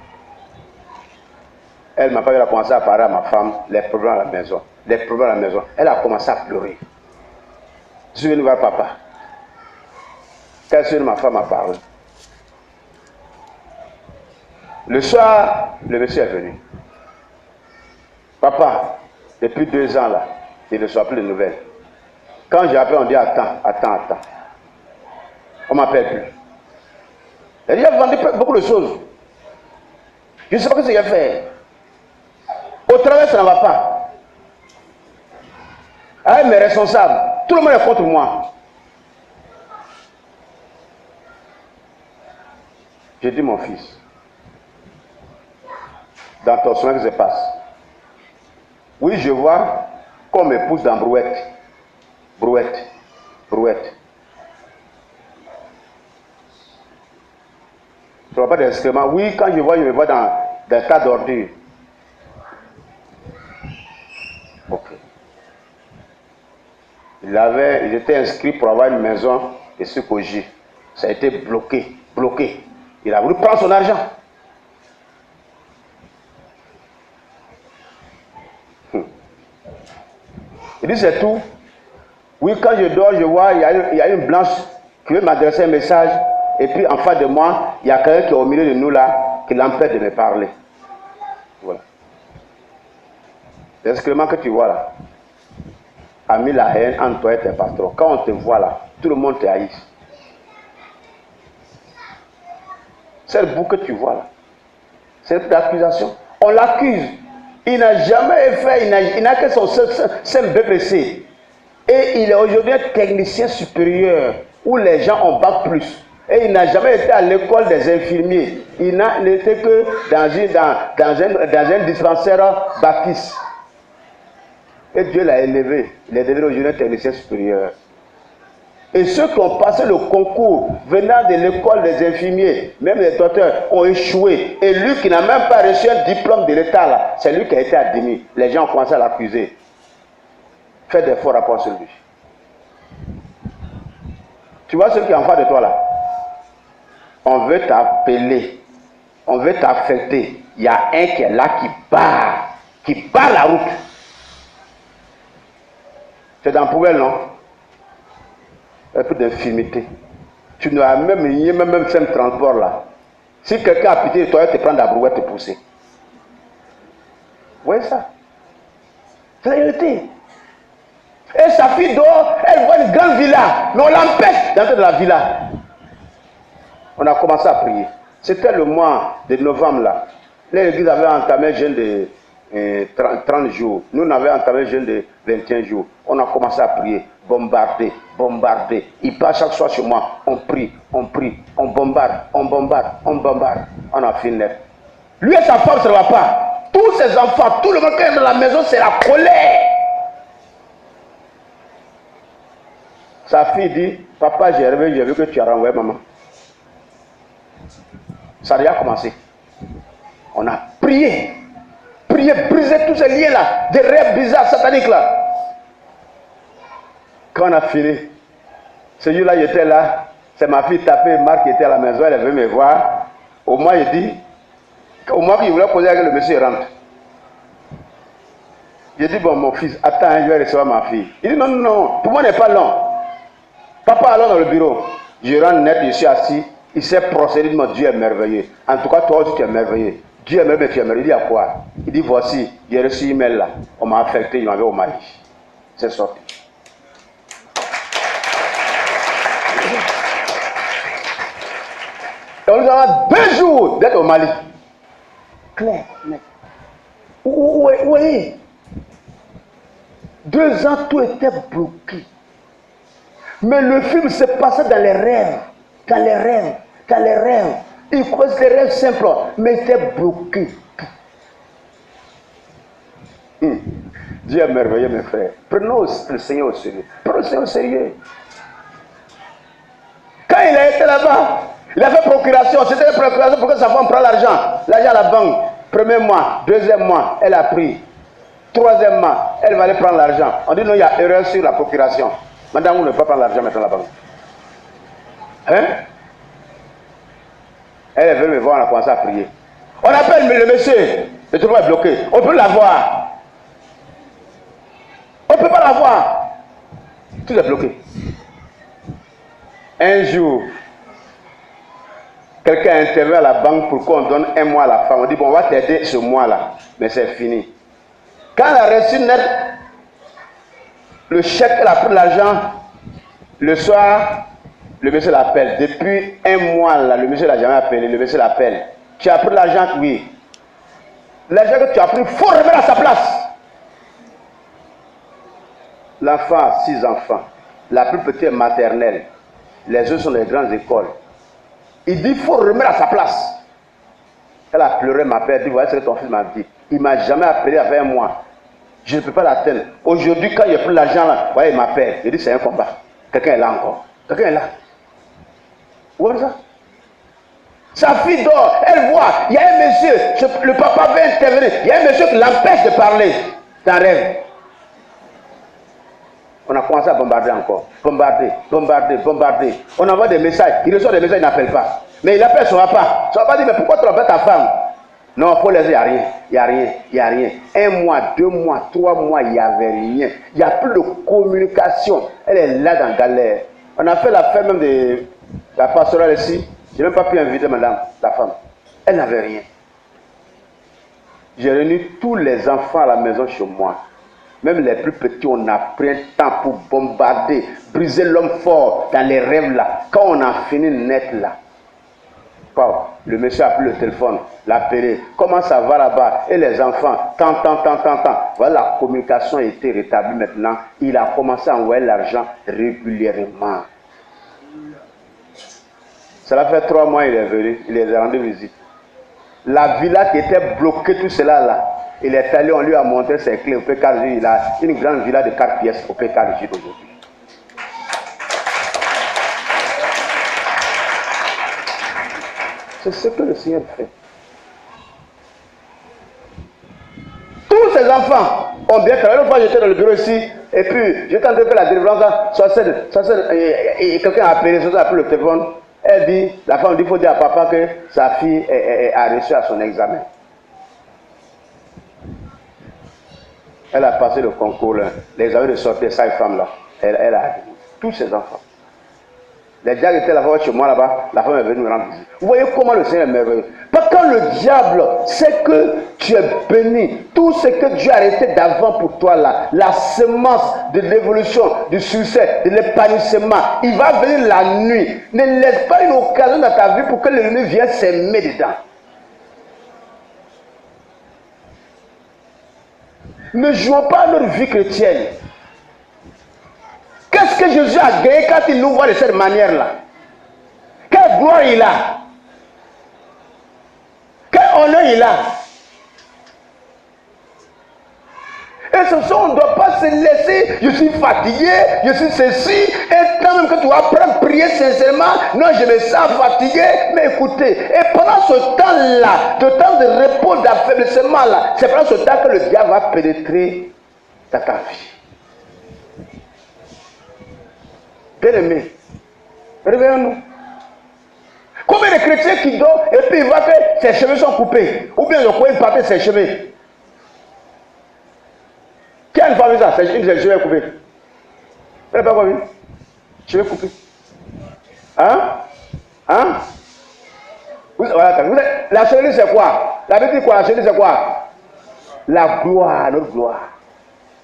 Elle m'a pas eu à commencer à parler à ma femme, les problèmes à la maison. Les problèmes à la maison. Elle a commencé à pleurer. Je suis venu voir papa. Quand ma femme a parlé. Le soir, le monsieur est venu. Papa, depuis 2 ans là, il ne reçoit plus de nouvelles. Quand j'ai appelé, on dit attends. On ne m'appelle plus. Il a vendu beaucoup de choses. Je ne sais pas ce qu'il a fait. Au travail, ça ne va pas. Avec mes responsables, tout le monde est contre moi. J'ai dit, mon fils, dans ton soin, qu'est-ce qui se passe? Oui, je vois qu'on me pousse dans brouette. Brouette. Tu ne vois pas d'excréments. Oui, quand je me vois dans des tas d'ordures. Ok. Il était inscrit pour avoir une maison de Sukoji. Ça a été bloqué. Il a voulu prendre son argent. Il dit c'est tout. Oui, quand je dors, je vois, il y a une blanche qui veut m'adresser un message. Et puis en face de moi, il y a quelqu'un qui est au milieu de nous là, qui l'empêche de me parler. Voilà. L'excrément que tu vois là a mis la haine entre toi et tes patrons. Quand on te voit là, tout le monde te haït. C'est le bout que tu vois là. C'est l'accusation. On l'accuse. Il n'a jamais fait, il n'a que son seul BPC. Et il est aujourd'hui un technicien supérieur où les gens ont bac plus. Et il n'a jamais été à l'école des infirmiers. Il n'était que dans un dispensaire baptiste. Et Dieu l'a élevé. Il est devenu aujourd'hui technicien supérieur. Et ceux qui ont passé le concours venant de l'école des infirmiers, même les docteurs, ont échoué. Et lui qui n'a même pas reçu un diplôme de l'État, là, c'est lui qui a été admis. Les gens ont commencé à l'accuser. Fais des faux rapports sur lui. Tu vois celui qui est en face de toi là? On veut t'appeler, on veut t'affecter. Il y a un qui est là qui barre la route. C'est dans la poubelle, non? Un peu d'infimité. Tu n'as même fait un transport là. Si quelqu'un a pitié de toi, il te prend la brouette et te pousser. Vous voyez ça? C'est la vérité. Et sa fille dehors, elle voit une grande villa, mais on l'empêche d'entrer dans la villa. On a commencé à prier. C'était le mois de novembre là. L'église avait entamé un jeûne de 30 jours. Nous, on avait entamé un jeûne de 21 jours. On a commencé à prier. Bombarder. Il passe chaque soir sur moi. On prie. On bombarde. On a fini net. Lui et sa femme, ça ne va pas. Tous ses enfants, tout le monde qui est dans la maison, c'est la colère. Sa fille dit, papa, j'ai rêvé, j'ai vu que tu as renvoyé maman. Ça a déjà commencé. On a prié, briser tous ces liens-là, des rêves bizarres, sataniques là. Quand on a fini, ce jour-là, j'étais là, c'est ma fille tapée, Marc était à la maison, elle est venue me voir. Au moins, il dit, au moins qu'il voulait poser avec le monsieur, il rentre. J'ai dit, bon, mon fils, attends, je vais recevoir ma fille. Il dit, non, pour moi, il n'est pas long. Papa, allons dans le bureau. Je rentre net, je suis assis. Il s'est procédé, dit, mon Dieu est merveilleux. En tout cas, toi aussi, tu es merveilleux. Dieu est merveilleux, tu es merveilleux. Il dit, à quoi? Il dit, voici, j'ai reçu email là. On m'a affecté, il m'avait au mari. C'est sorti. Et on nous a 2 jours d'être au Mali. Claire, net. Oui. 2 ans, tout était bloqué. Mais le film se passait dans les rêves. Il croisait des rêves simples, mais il était bloqué. Dieu est merveilleux, mes frères. Prenons le Seigneur au sérieux. Prenons le Seigneur au sérieux. Quand il a été là-bas, il a fait procuration. C'était une procuration pour que sa femme prenne l'argent. L'argent à la banque. 1er mois, 2e mois, elle a pris. 3e mois, elle va aller prendre l'argent. On dit non, il y a erreur sur la procuration. Madame, vous ne pouvez pas prendre l'argent maintenant à la banque. Hein? Elle est venue me voir, on a commencé à prier. On appelle le monsieur. Le trou est bloqué. On peut l'avoir. On ne peut pas l'avoir. Tout est bloqué. Un jour, quelqu'un intervient à la banque pour qu'on donne 1 mois à la femme. On dit, bon, on va t'aider ce mois-là. Mais c'est fini. Quand elle a reçu net, le chèque, elle a pris l'argent. Le soir, le monsieur l'appelle. Depuis 1 mois, là, le monsieur ne l'a jamais appelé. Le monsieur l'appelle. Tu as pris l'argent? Oui. L'argent que tu as pris, il faut remettre à sa place. L'enfant a 6 enfants. La plus petite est maternelle. Les autres sont des grandes écoles. Il dit, il faut remettre à sa place. Elle a pleuré, m'appelle, elle dit, voyez ce que ton fils m'a dit. Il ne m'a jamais appelé avec 1 mois. Je ne peux pas l'atteindre. Aujourd'hui, quand il a pris l'argent là, voyez, il m'appelle. Il dit, c'est un combat. Quelqu'un est là encore. Quelqu'un est là. Vous voyez ça? Sa fille dort, elle voit, il y a un monsieur, le papa veut intervenir, il y a un monsieur qui l'empêche de parler d'un rêve. On a commencé à bombarder encore. Bombarder. On envoie des messages, il reçoit des messages, il n'appelle pas. Mais il appelle son papa. Son papa dit, mais pourquoi tu appelles ta femme? Non, il faut laisser, il n'y a rien. 1 mois, 2 mois, 3 mois, il n'y avait rien. Il n'y a plus de communication. Elle est là dans la galère. On a fait la fête même de la pastorale ici. Je n'ai même pas pu inviter madame, la femme. Elle n'avait rien. J'ai réuni tous les enfants à la maison chez moi. Même les plus petits, on a pris un temps pour bombarder, briser l'homme fort dans les rêves là. Quand on a fini net là, le monsieur a pris le téléphone, l'a appelé. Comment ça va là-bas? Et les enfants, tant. Voilà, la communication a été rétablie maintenant. Il a commencé à envoyer l'argent régulièrement. Cela fait 3 mois, il est venu, il les a rendu visite. La villa qui était bloquée, tout cela là, il est allé, on lui a montré ses clés au PKJ. Il a une grande villa de 4 pièces au PKJ d'aujourd'hui. C'est ce que le Seigneur fait. Tous ces enfants ont bien travaillé. Une fois, j'étais dans le bureau ici, et puis j'étais en train de faire la délivrance. Et quelqu'un a appelé le téléphone. Elle dit, la femme dit, il faut dire à papa que sa fille a reçu à son examen. Elle a passé le concours, l'examen de sortie de sa femme là. Elle a tous ses enfants. Les diables étaient là-bas chez moi là-bas, la femme est venue me rendre visite. Vous voyez comment le Seigneur est merveilleux. Parce que quand le diable sait que tu es béni, tout ce que Dieu a arrêté d'avant pour toi là, la semence de l'évolution, du succès, de l'épanouissement, il va venir la nuit. Ne laisse pas une occasion dans ta vie pour que l'ennemi vienne s'aimer dedans. Ne jouons pas à notre vie chrétienne. Qu'est-ce que Jésus a gagné quand il nous voit de cette manière-là? Quelle gloire il a? Quel honneur il a? Et ce soir, on ne doit pas se laisser, je suis fatigué, je suis ceci, et quand même que tu vas apprendre à prier sincèrement, non, je me sens fatigué, mais écoutez, et pendant ce temps-là, le temps de repos, d'affaiblissement-là, c'est pendant ce temps que le diable va pénétrer dans ta vie. Bien-aimés, réveillons-nous. Combien de chrétiens qui dorment et puis ils voient que ses cheveux sont coupés, ou bien le coin une partie de ses cheveux. Qui a une femme ça? Une de ses cheveux coupés. Vous n'avez pas quoi vu? Cheveux coupés. Hein? Hein? Voilà, la chevelure c'est quoi? La Bible dit quoi? La chevelure c'est quoi? La gloire, notre gloire.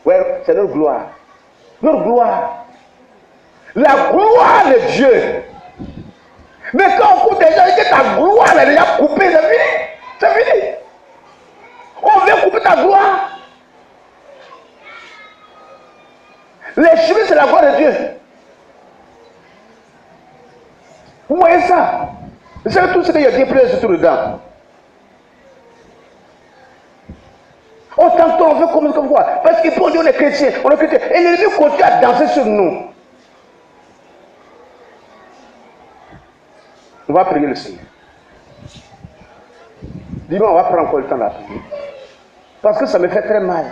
Ouais, c'est notre gloire. Notre gloire. La gloire de Dieu. Mais quand on coupe déjà, que ta gloire est déjà coupée, c'est fini. C'est fini. On veut couper ta gloire. Les cheveux, c'est la gloire de Dieu. Vous voyez ça? C'est tout ce qu'il y a dit plus tout dedans. Autant qu'on veut comme quoi. Parce qu'il peut dire on est chrétien, on est chrétien. Et l'ennemi continue à danser sur nous. On va prier le Seigneur. Dis-moi, on va prendre encore le temps de la prière. Parce que ça me fait très mal.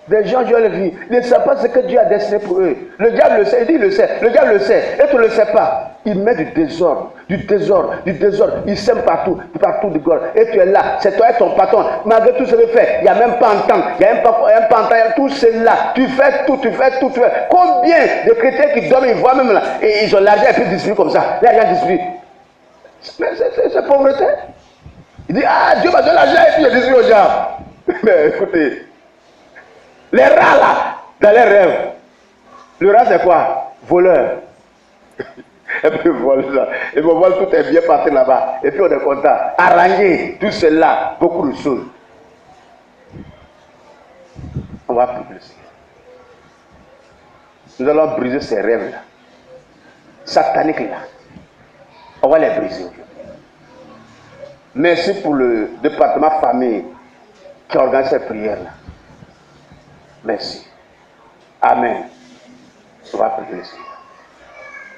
Des gens, Dieu le vit. Ils ne savent pas ce que Dieu a destiné pour eux. Le diable le sait, il dit il le sait. Le diable le sait. Et tu ne le sais pas. Il met du désordre, du désordre, du désordre. Il sème partout, partout du gorge. Et tu es là. C'est toi et ton patron. Malgré tout ce que tu fais, il n'y a même pas entendre. Il n'y a même pas entendre. Tout cela. Tu fais tout, tu fais tout, tu fais. Combien de chrétiens qui dorment, ils voient même là. Et ils ont l'argent et puis ils distribuent comme ça. L'argent distribue. Mais c'est pauvreté. Il dit, ah, Dieu m'a donné l'argent et puis il distribue aux gens. Mais écoutez. Les rats là, dans les rêves. Le rat c'est quoi? Voleur. Et puis voilà ça. Et puis voilà, tout est bien parti là-bas. Et puis on est content. Arranger tout cela, beaucoup de choses. On va prier. Nous allons briser ces rêves là. Sataniques là. On va les briser aujourd'hui. Merci pour le département famille qui organise cette prière là. Merci. Amen. On va prier le Seigneur.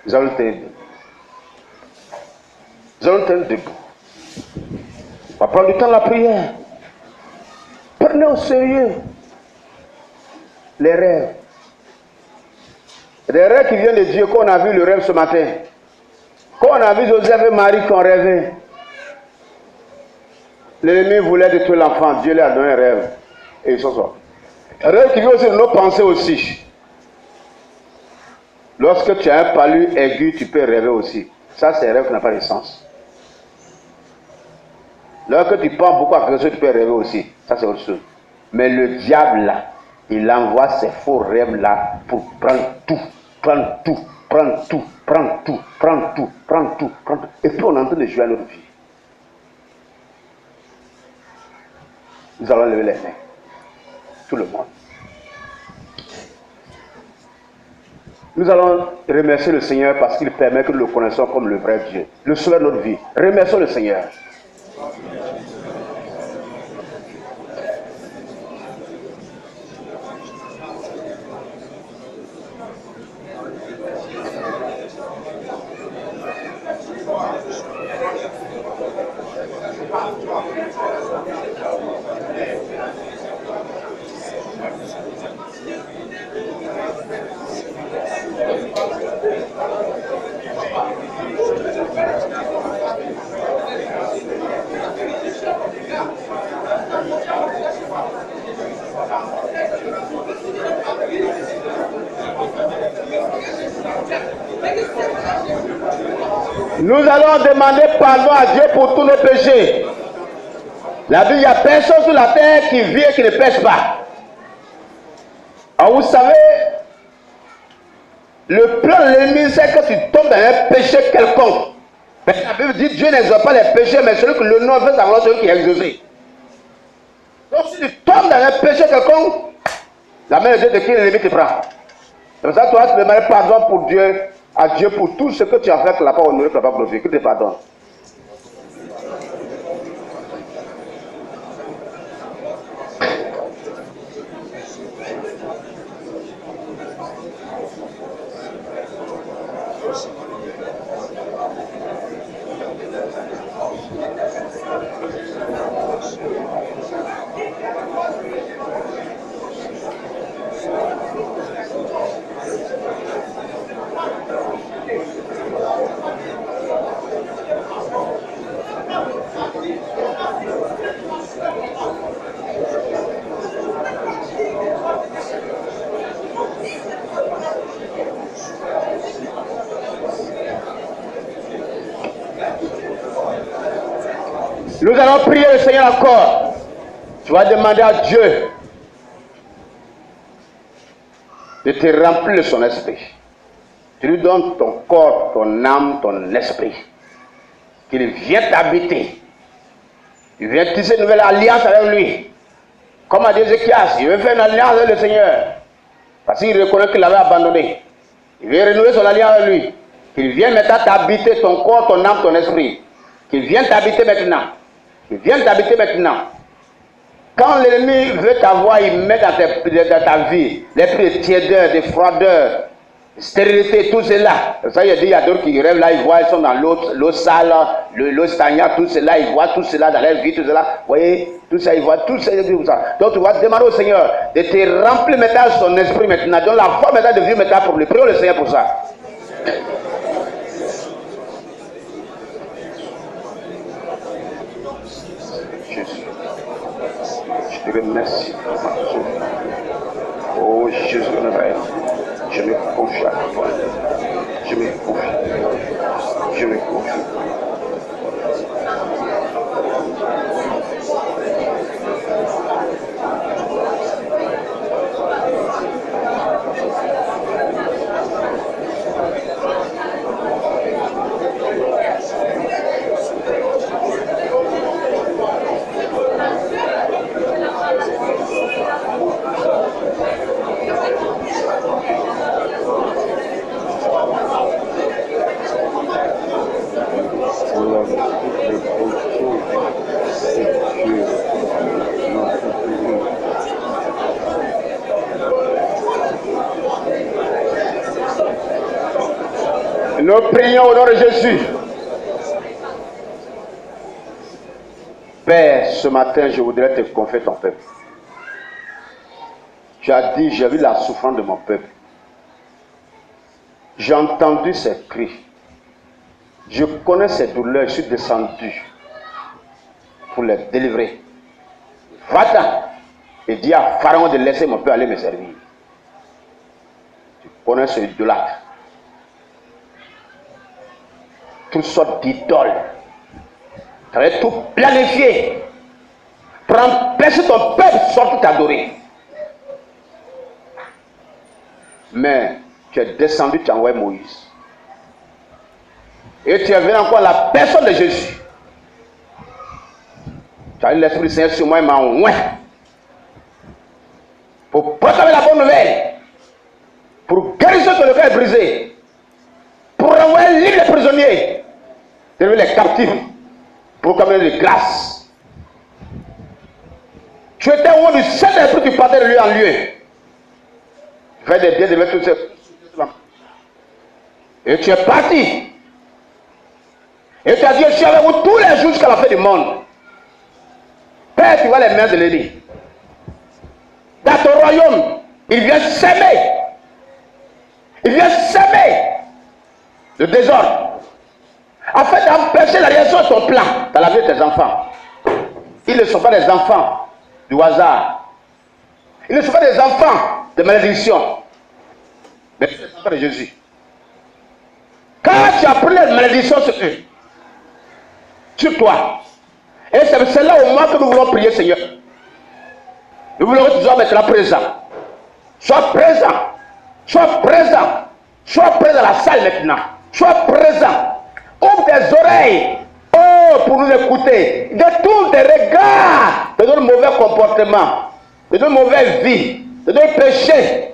Nous allons tenir debout. Nous allons tenir debout. On va prendre du temps de la prière. Prenez au sérieux les rêves. Les rêves qui viennent de Dieu, qu'on a vu le rêve ce matin. Quand on a vu Joseph et Marie qui ont rêvé. L'ennemi voulait détruire l'enfant. Dieu lui a donné un rêve. Et ils sont sortis. Rêve qui vient aussi de nos pensées aussi. Lorsque tu as un palu aigu, tu peux rêver aussi. Ça, c'est un rêve qui n'a pas de sens. Lorsque tu penses beaucoup à quelque chose, tu peux rêver aussi. Ça, c'est autre chose. Mais le diable, là, il envoie ces faux rêves-là pour prendre tout, prendre tout, prendre tout, prendre tout, prendre tout, prendre tout, prendre tout. Et puis, on est en train de jouer à notre vie. Nous allons lever les mains. Tout le monde. Nous allons remercier le Seigneur parce qu'il permet que nous le connaissons comme le vrai Dieu, le sauveur de notre vie. Remercions le Seigneur. Nous allons demander pardon à Dieu pour tous nos péchés. La Bible, il n'y a personne sur la terre qui vit et qui ne pêche pas. Alors vous savez, le plan de l'ennemi, c'est que tu tombes dans un péché quelconque. Mais la Bible dit Dieu n'exauce pas les péchés, mais celui que le nom fait savoir celui qui est exaucé. Donc si tu tombes dans un péché quelconque, la main de Dieu de qui l'ennemi te prend. C'est pour ça que tu vas te demander pardon pour Dieu, à Dieu pour tout ce que tu as fait, que la pas honoré, que la pas glorifié, qu'il te pardonne. Nous allons prier le Seigneur encore. Tu vas demander à Dieu de te remplir de son esprit. Tu lui donnes ton corps, ton âme, ton esprit. Qu'il vienne t'habiter. Il vient tisser une nouvelle alliance avec lui. Comme a dit Ézéchias, il veut faire une alliance avec le Seigneur. Parce qu'il reconnaît qu'il l'avait abandonné. Il veut renouer son alliance avec lui. Qu'il vienne maintenant t'habiter ton corps, ton âme, ton esprit. Qu'il vienne t'habiter maintenant. Qu'il vienne t'habiter maintenant. Quand l'ennemi veut t'avoir, il met dans ta vie l'esprit de tiédeur, de froideur, de stérilité, tout cela. Ça, il y a d'autres qui rêvent là, ils voient, ils sont dans l'eau sale, l'eau stagnante, tout cela, ils voient tout cela dans leur vie, tout cela. Vous voyez, tout ça, ils voient tout ça. Donc tu vas demander au Seigneur de te remplir maintenant son esprit maintenant, donne la forme maintenant de vivre maintenant pour lui. Prions le Seigneur pour ça. Jésus, je te remercie. Oh Jésus de Nazareth, je me confie à toi. Je me confie. Je me confie. Nous prions au nom de Jésus. Père, ce matin, je voudrais te confier ton peuple. Tu as dit, j'ai vu la souffrance de mon peuple. J'ai entendu ses cris. Je connais ses douleurs, je suis descendu pour les délivrer. Va-t'en et dis à Pharaon de laisser mon peuple aller me servir. Tu connais ce idolâtre. Toutes sortes d'idoles. Tu avais tout planifié pour empêcher ton peuple de sortir t'adorer. Mais tu es descendu, tu as envoyé Moïse. Et tu es venu encore à la personne de Jésus. Tu as eu l'Esprit du Seigneur sur moi, il m'a oint. Pour proclamer la bonne nouvelle. pour guérir ceux que le cœur est brisé, pour renvoyer libre les prisonniers, délivrer les captifs, pour communier de grâce. Tu étais au monde du Saint-Esprit, tu partais de lieu en lieu. Fais des biens, de mettre tout ça. Et tu es parti. Et tu as dit, je suis avec vous tous les jours jusqu'à la fin du monde. Père, tu vois les mains de l'ennemi. Dans ton royaume, il vient s'aimer. Il vient s'aimer le désordre. Afin d'empêcher la réalisation de ton plan dans la vie de tes enfants. Ils ne sont pas des enfants du hasard. Ils ne sont pas des enfants de malédiction. Mais c'est les enfants de Jésus. Quand tu as pris les malédictions sur eux, sur toi, et c'est là au moins que nous voulons prier, Seigneur. Nous voulons que tu sois maintenant présent. Sois présent. Sois présent. Sois présent dans la salle maintenant. Sois présent. Ouvre tes oreilles. Oh, pour nous écouter. Détourne tes regards de notre mauvais comportement, de notre mauvaise vie, de notre péché.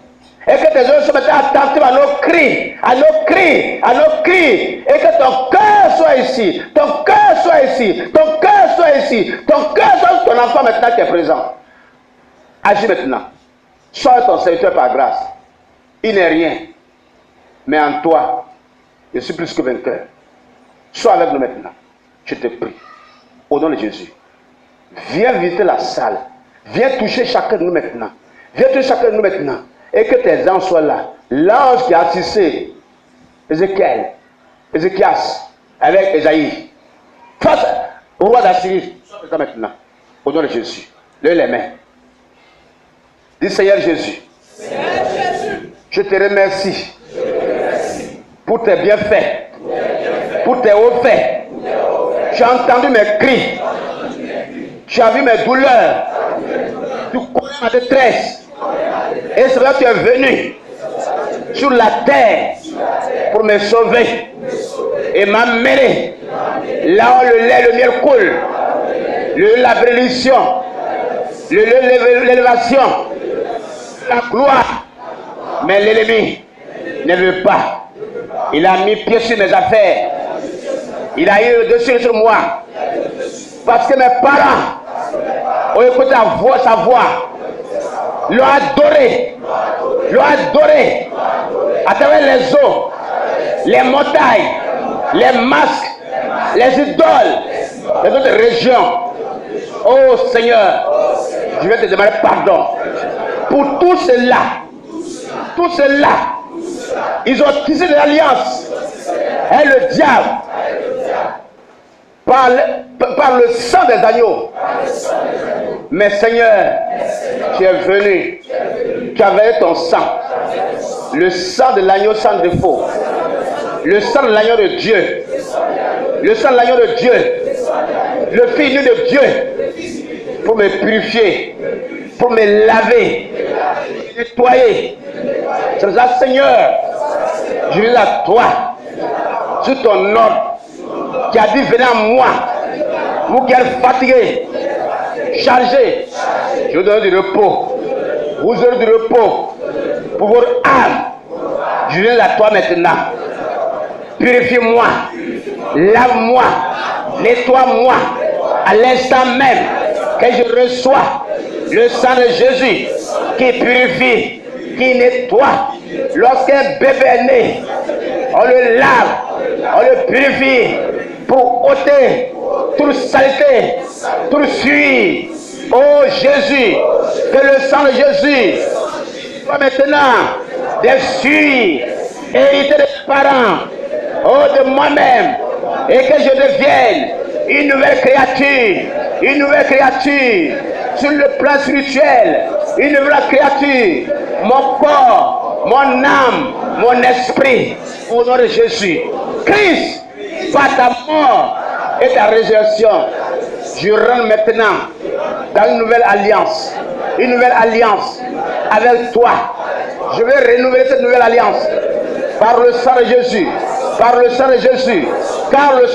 Et que tes oreilles se mettent attentives à nos cris, à nos cris, à nos cris. Et que ton cœur soit ici. Ton cœur soit ici. Ton cœur soit ici. Ton cœur soit ton enfant maintenant qui est présent. Agis maintenant. Sois ton serviteur par grâce. Il n'est rien. Mais en toi, je suis plus que vainqueur. Sois avec nous maintenant. Je te prie. Au nom de Jésus. Viens visiter la salle. Viens toucher chacun de nous maintenant. Viens toucher chacun de nous maintenant. Et que tes anges soient là. L'ange qui a assisté Ézéchias avec Esaïe. Face au roi d'Assyrie. Sois présent maintenant. Au nom de Jésus. Lève les mains. Dis Seigneur Jésus. Seigneur Jésus. Je te remercie. Pour tes bienfaits. Pour tes hauts faits. Tu as entendu mes cris. Tu as vu mes douleurs. Tu connais ma détresse. Et c'est vrai que tu es venu sur la terre pour me sauver et m'amener là où le lait et le miel coulent, la bénédiction, l'élévation, la gloire. Mais l'ennemi ne veut pas. Il a mis pied sur mes affaires. Il a eu le dessus sur moi. Parce que mes parents ont écouté sa voix. L'ont adoré. L'ont adoré. À travers les eaux, les montagnes, les masques, les idoles, les autres régions. Oh Seigneur, je vais te demander pardon pour tout cela. Tout cela, ils ont tissé de l'alliance. Et le diable, par le sang des agneaux. Mais Seigneur, tu es venu. Tu as versé ton sang. Le sang de l'agneau sans défaut. Le sang de l'agneau de Dieu. Le sang de l'agneau de Dieu. Le Fils nu de Dieu. Pour me purifier. Pour me laver. Me nettoyer. C'est pour ça, Seigneur, je viens à toi. Sous ton ordre. Qui a dit, venez à moi. Vous qui êtes fatigués. Chargés. Je vous donne du repos. Vous aurez du repos pour votre âme. Je viens à toi maintenant. Purifie-moi. Lave-moi. Nettoie-moi. À l'instant même que je reçois le sang de Jésus qui purifie, qui nettoie. Lorsqu'un bébé est né, on le lave, on le purifie pour ôter toute saleté, toute suie. Oh Jésus, que le sang de Jésus soit maintenant des suies héritées des parents, oh de moi-même, et que je devienne une nouvelle créature sur le plan spirituel, une nouvelle créature, mon corps, mon âme, mon esprit, au nom de Jésus. Christ, par ta mort et ta résurrection, je rentre maintenant dans une nouvelle alliance avec toi. Je vais renouveler cette nouvelle alliance par le sang de Jésus, car le sang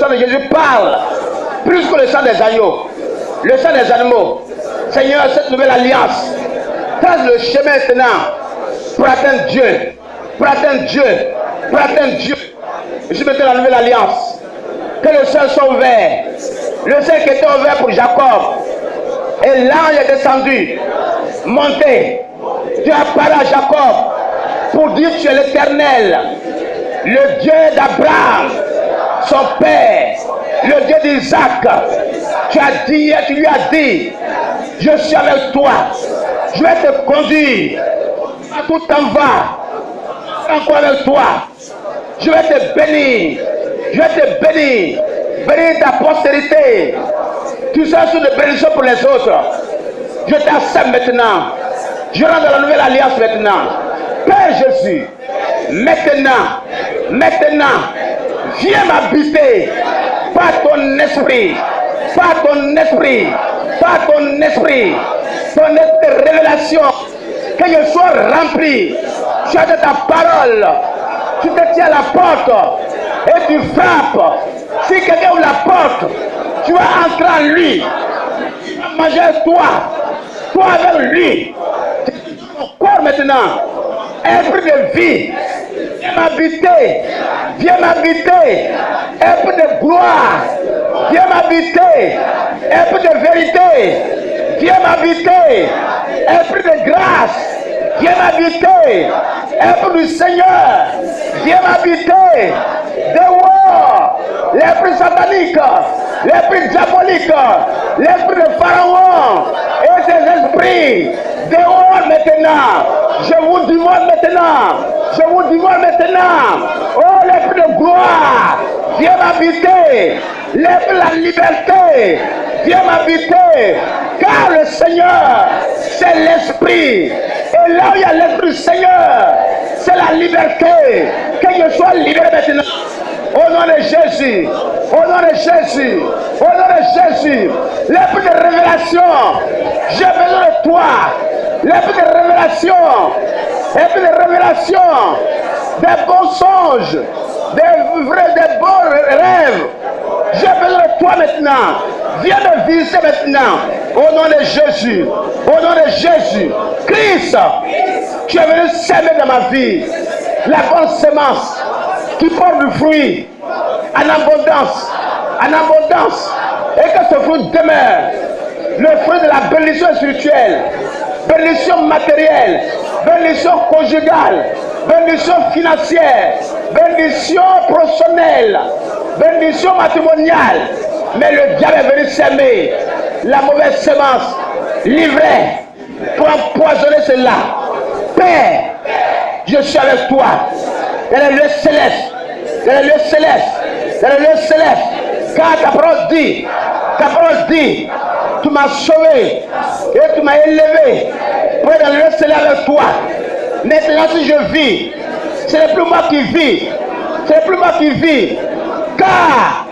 de Jésus parle plus que le sang des agneaux, le sang des animaux. Seigneur, cette nouvelle alliance trace le chemin maintenant pour atteindre Dieu, pour atteindre Dieu. Pour atteindre Dieu. Je suis maintenant la nouvelle alliance. Que le ciel soit ouvert. Le ciel qui était ouvert pour Jacob. Et l'ange est descendu. Monté. Dieu a parlé à Jacob pour dire que tu es l'Éternel, le Dieu d'Abraham, son père, le Dieu d'Isaac. Tu as dit, tu lui as dit, je suis avec toi, je vais te conduire, partout t'en vas, encore avec toi, je vais te bénir, bénir ta postérité, tu seras sur de bénédictions pour les autres. Je t'accepte maintenant, je rentre dans la nouvelle alliance maintenant. Père Jésus, maintenant, viens m'habiter par ton esprit, ton esprit de révélation, que je sois rempli. Tu as de ta parole, tu te tiens à la porte et tu frappes. Si quelqu'un ouvre la porte, tu vas entrer en lui, tu vas manger avec toi avec lui. Ton corps maintenant, esprit de vie, viens m'habiter, esprit de gloire, viens m'habiter, esprit de vérité, viens m'habiter, esprit de grâce, viens m'habiter, esprit du Seigneur, viens m'habiter, dehors, l'esprit satanique, l'esprit diabolique, l'esprit de Pharaon et ses esprits, dehors maintenant, je vous dévoile maintenant, oh l'esprit de gloire, viens m'habiter, l'esprit de la liberté, viens m'habiter, car le Seigneur, c'est l'esprit, et là où il y a l'esprit du Seigneur, c'est la liberté, que je sois libéré maintenant, au nom de Jésus, l'esprit de révélation, j'ai besoin de toi, l'esprit de révélation, des bons songes, des bons rêves. J'ai besoin de toi maintenant. Viens me visiter maintenant. Au nom de Jésus. Christ, tu es venu s'aimer dans ma vie. La bonne semence qui porte du fruit en abondance. Et que ce fruit demeure. Le fruit de la bénédiction spirituelle, bénédiction matérielle, bénédiction conjugale, bénédiction financière, bénédiction professionnelle, bénédiction matrimoniale. Mais le diable est venu s'aimer la mauvaise semence, livrée pour empoisonner cela. Père, je suis avec toi dans les lieux célestes, car ta parole dit, tu m'as sauvé et tu m'as élevé pour être dans le lieu céleste avec toi. Maintenant si je vis, ce n'est plus moi qui vis, car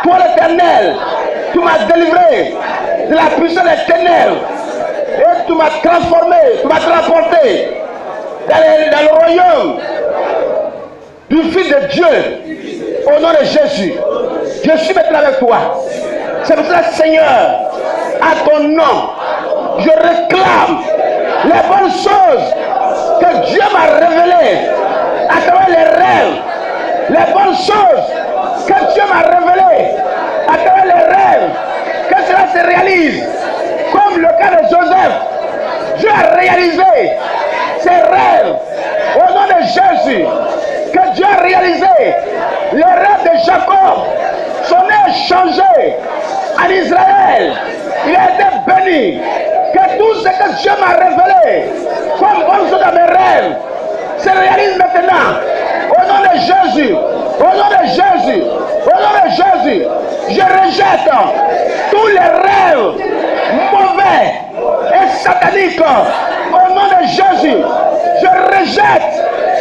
toi l'Éternel, tu m'as délivré de la puissance des ténèbres et tu m'as transformé, tu m'as transporté dans le royaume du Fils de Dieu. Au nom de Jésus, je suis maintenant avec toi. C'est pour ça, Seigneur, à ton nom, je réclame les bonnes choses que Dieu m'a révélées à travers les rêves, les bonnes choses que Dieu m'a révélées à travers les rêves, que cela se réalise, comme le cas de Joseph. Dieu a réalisé ses rêves au nom de Jésus, que Dieu a réalisé les rêves de Jacob. Son nez a changé en Israël. Il a été béni. Que tout ce que Dieu m'a révélé comme bonne chose dans mes rêves se réalise maintenant. Au nom de Jésus, je rejette tous les rêves mauvais et sataniques. Au nom de Jésus, je rejette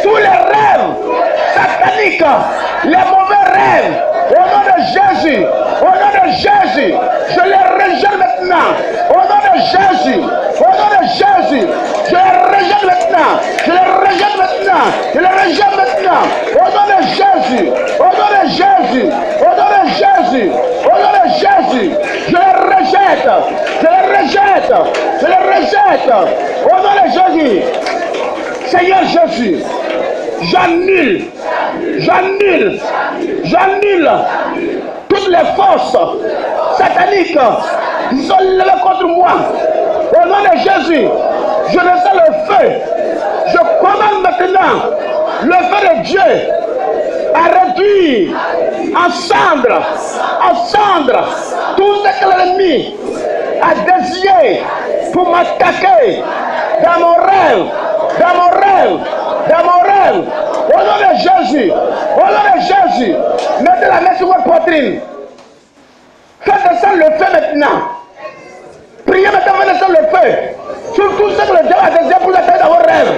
tous les rêves sataniques, les mauvais rêves. Au nom de Jésus, je les rejette maintenant. Au nom de Jésus, je les rejette maintenant. Au nom de Jésus, je les rejette. Au nom de Jésus, Seigneur Jésus, J'annule toutes les forces sataniques qui sont levées contre moi. Au nom de Jésus, je reçois le feu. Je commande maintenant le feu de Dieu à réduire en cendres tout ce que l'ennemi a désiré pour m'attaquer dans mon rêve. Au nom de Jésus, mettez la main sur votre poitrine. Faites descendre le feu maintenant. Priez maintenant, faites descendre le feu sur tout ce que le diable a désiré pour attaquer dans vos rêves.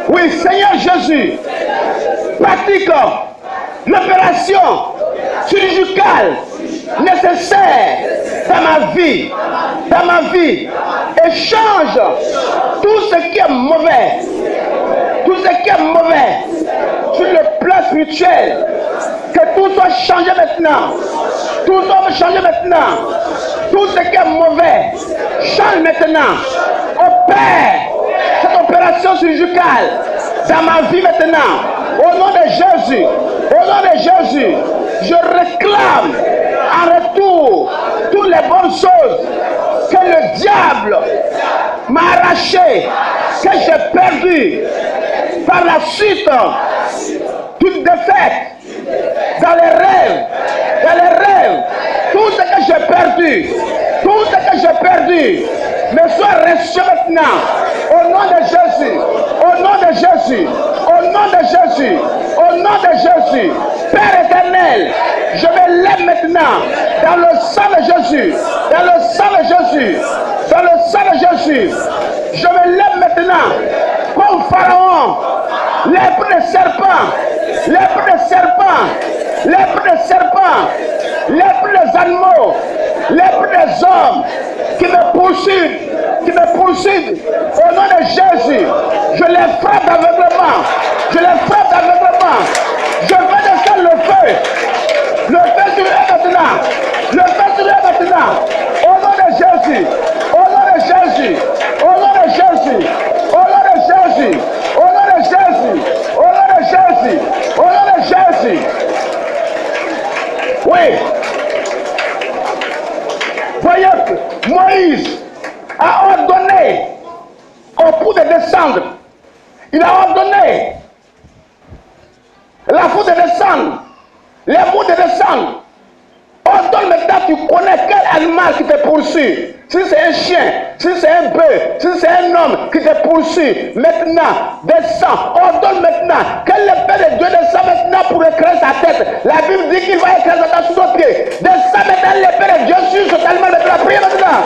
Oui, Seigneur Jésus, pratique l'opération chirurgicale nécessaire dans ma vie, et change tout ce qui est mauvais, sur le plan spirituel, que tout soit changé maintenant, tout ce qui est mauvais, change maintenant, opère cette opération chirurgicale dans ma vie maintenant, au nom de Jésus, je réclame en retour toutes les bonnes choses que le diable m'a arrachées, que j'ai perdues par la suite, toute défaite dans les rêves, tout ce que j'ai perdu, me soit reçu maintenant, au nom de Jésus, Père éternel, je me lève maintenant dans le sang de Jésus, je me lève maintenant comme Pharaon, l'épée de serpent, l'épée des animaux, l'épée des hommes qui me poursuivent, au nom de Jésus, je les frappe aveuglement, je vais descendre le feu sur eux maintenant, au nom de Jésus, oui. Voyez, Moïse a ordonné au foudre de descendre. Il a ordonné la foudre de descendre, les foudres de descendre. Ordonne maintenant, tu connais quel animal qui te poursuit. Si c'est un chien, si c'est un bœuf, si c'est un homme qui te poursuit, maintenant, descends. Ordonne maintenant que l'épée de Dieu descend maintenant pour écraser sa tête. La Bible dit qu'il va écraser sa tête sous nos pieds. Descends maintenant l'épée de Dieu sur cet animal maintenant. Priez maintenant.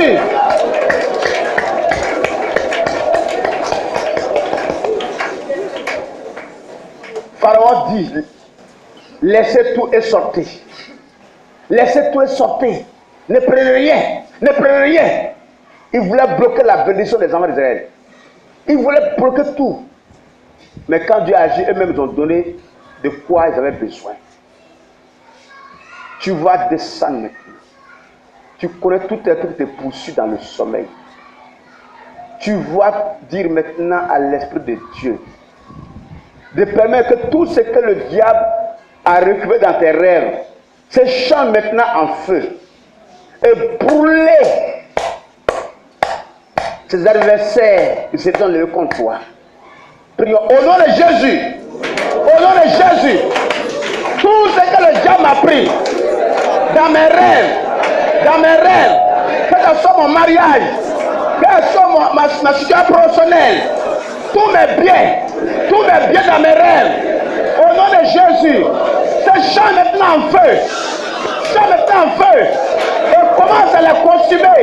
Jésus. Pharaon dit, laissez tout et sortez. Laissez tout et sortez. Ne prenez rien. Ne prenez rien. Il voulait bloquer la bénédiction des enfants d'Israël. Il voulait bloquer tout. Mais quand Dieu a agi, eux-mêmes ont donné de quoi ils avaient besoin. Tu vas descendre maintenant. Tu connais tout un truc qui te poursuit dans le sommeil. Tu vas dire maintenant à l'Esprit de Dieu de permettre que tout ce que le diable a récupéré dans tes rêves se change maintenant en feu et brûler ses adversaires qui se sont levés contre toi. Prions au nom de Jésus. Au nom de Jésus. Tout ce que le diable m'a pris dans mes rêves, que ce soit mon mariage, que ce soit ma situation professionnelle, tous mes biens dans mes rêves, au nom de Jésus, se change maintenant en feu. Change maintenant en feu. Et commence à les consumer.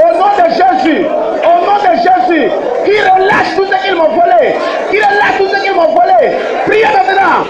Au nom de Jésus. Au nom de Jésus. Qui relâche tout ce qu'ils m'ont volé. Qui relâche tout ce qu'ils m'ont volé. Priez maintenant.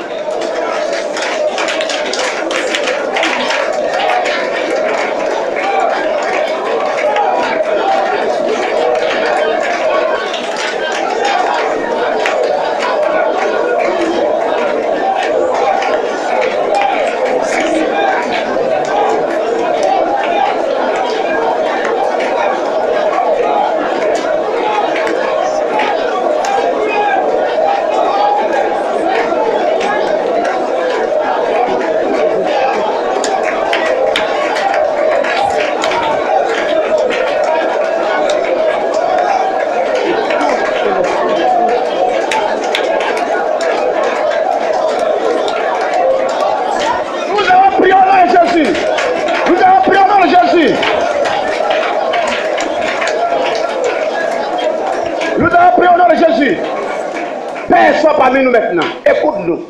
Parmi nous maintenant, écoute-nous,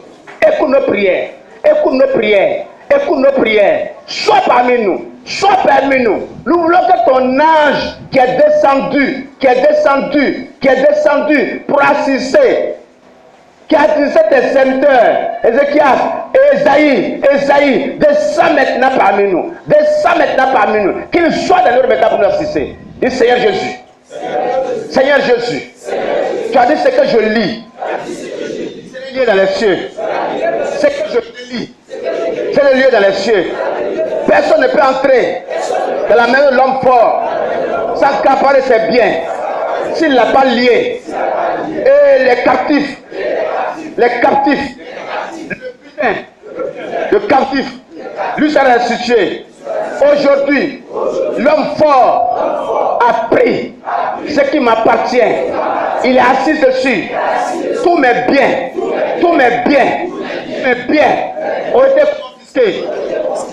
écoute nos prières, écoute nos prières, écoute nos prières. Sois parmi nous, sois parmi nous. Nous voulons que ton ange qui est descendu pour assister, qui a assisté tes serviteurs, Ézéchias, Esaïe, descend maintenant parmi nous, qu'il soit dans notre métal pour nous assister. Dis Seigneur Jésus, Seigneur Jésus, tu as dit ce que je lis. C'est le lieu dans les cieux. C'est que je te lis. C'est le lieu dans les cieux. Personne ne peut entrer dans la maison de l'homme fort sans qu'apparer ses biens. S'il ne l'a pas lié. Et les captifs, le captif, lui sera restitué. Aujourd'hui, l'homme fort a pris ce qui m'appartient. Il est assis dessus. Tous mes biens ont été confisqués.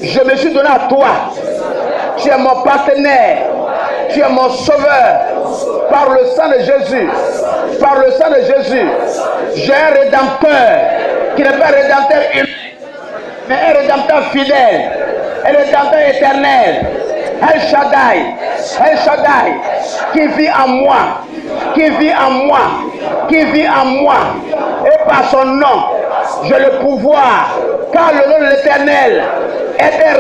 Je me suis donné à toi. Tu es mon partenaire. Tu es mon sauveur. Par le sang de Jésus. Par le sang de Jésus. J'ai un rédempteur qui n'est pas un rédempteur humain, mais un rédempteur fidèle. Un rédempteur éternel. El Shaddai, qui vit en moi. Et par son nom, j'ai le pouvoir, car le nom de l'Éternel est un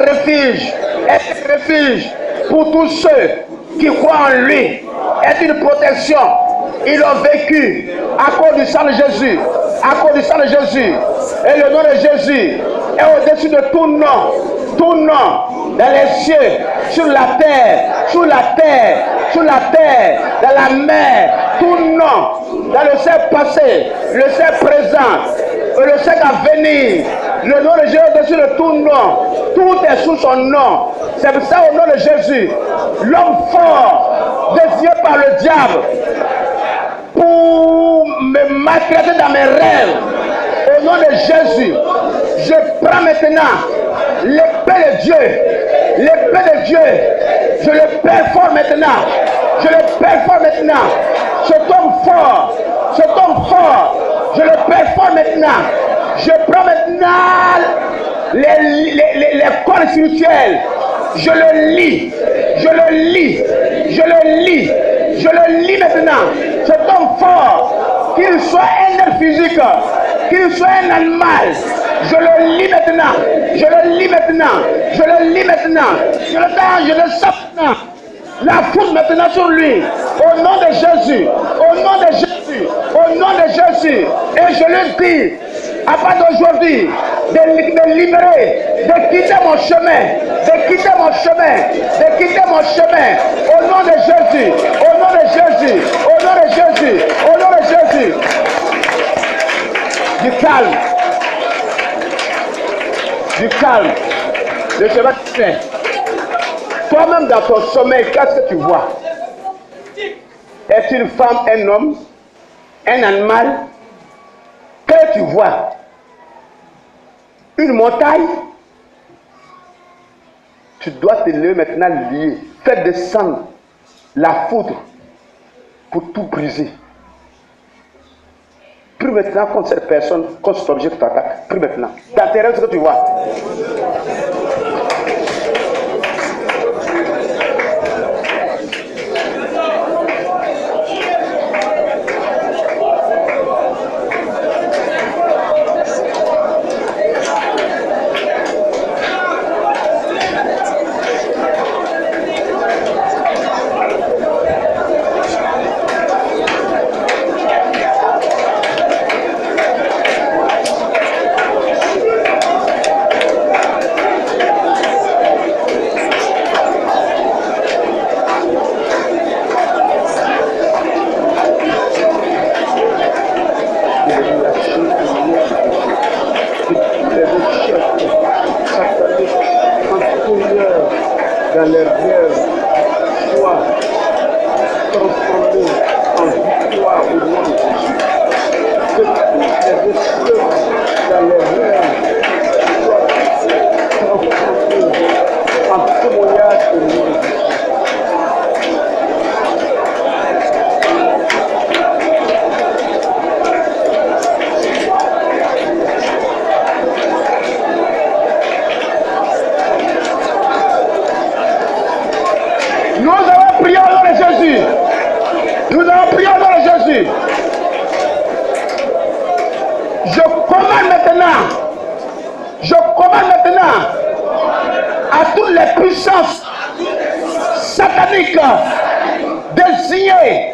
refuge pour tous ceux qui croient en lui, est une protection. Ils ont vécu à cause du sang de Jésus, et le nom de Jésus est au-dessus de tout nom, dans les cieux, sur la terre, dans la mer, tout nom, dans le ciel passé, le ciel présent, et le ciel à venir. Le nom de Jésus est au-dessus de tout nom, tout est sous son nom. C'est pour ça, au nom de Jésus, l'homme fort, désigné par le diable, pour me maltraiter dans mes rêves, au nom de Jésus, je prends maintenant l'épée de Dieu, je le performe maintenant, cet homme fort, je le performe maintenant, je prends maintenant les corps spirituels, je le lis, Je le lis maintenant. Cet homme fort, qu'il soit un être physique, qu'il soit un animal, je le lis maintenant. Je le lis maintenant. Je le lis maintenant. Je le sens maintenant. La foudre maintenant sur lui. Au nom de Jésus. Au nom de Jésus. Au nom de Jésus. Et je le dis, à partir d'aujourd'hui, de libérer, de quitter mon chemin. De quitter mon chemin. De quitter mon chemin. Au nom de Jésus. Au nom de Jésus. Au nom de Jésus. Au nom de Jésus. Du calme. Du calme. Le chemin qui fait. Toi-même dans ton sommeil, qu'est-ce que tu vois? Est-ce une femme, un homme, un animal? Qu'est-ce que tu vois? Une montagne? Tu dois te lever maintenant lié. Faire descendre la foudre pour tout briser. Prie maintenant contre cette personne, contre cet objet qui t'attaque. Prie maintenant. Dans tes rêves, ce que tu vois. Dans les rêves, sois transformé en victoire au nom de Jésus. Que tous les esprits dans les rêves soient transformés en témoignage au nom de Jésus. Nous avons prié au nom de Jésus. Nous avons prié au nom de Jésus. Je commande maintenant à toutes les puissances sataniques désignées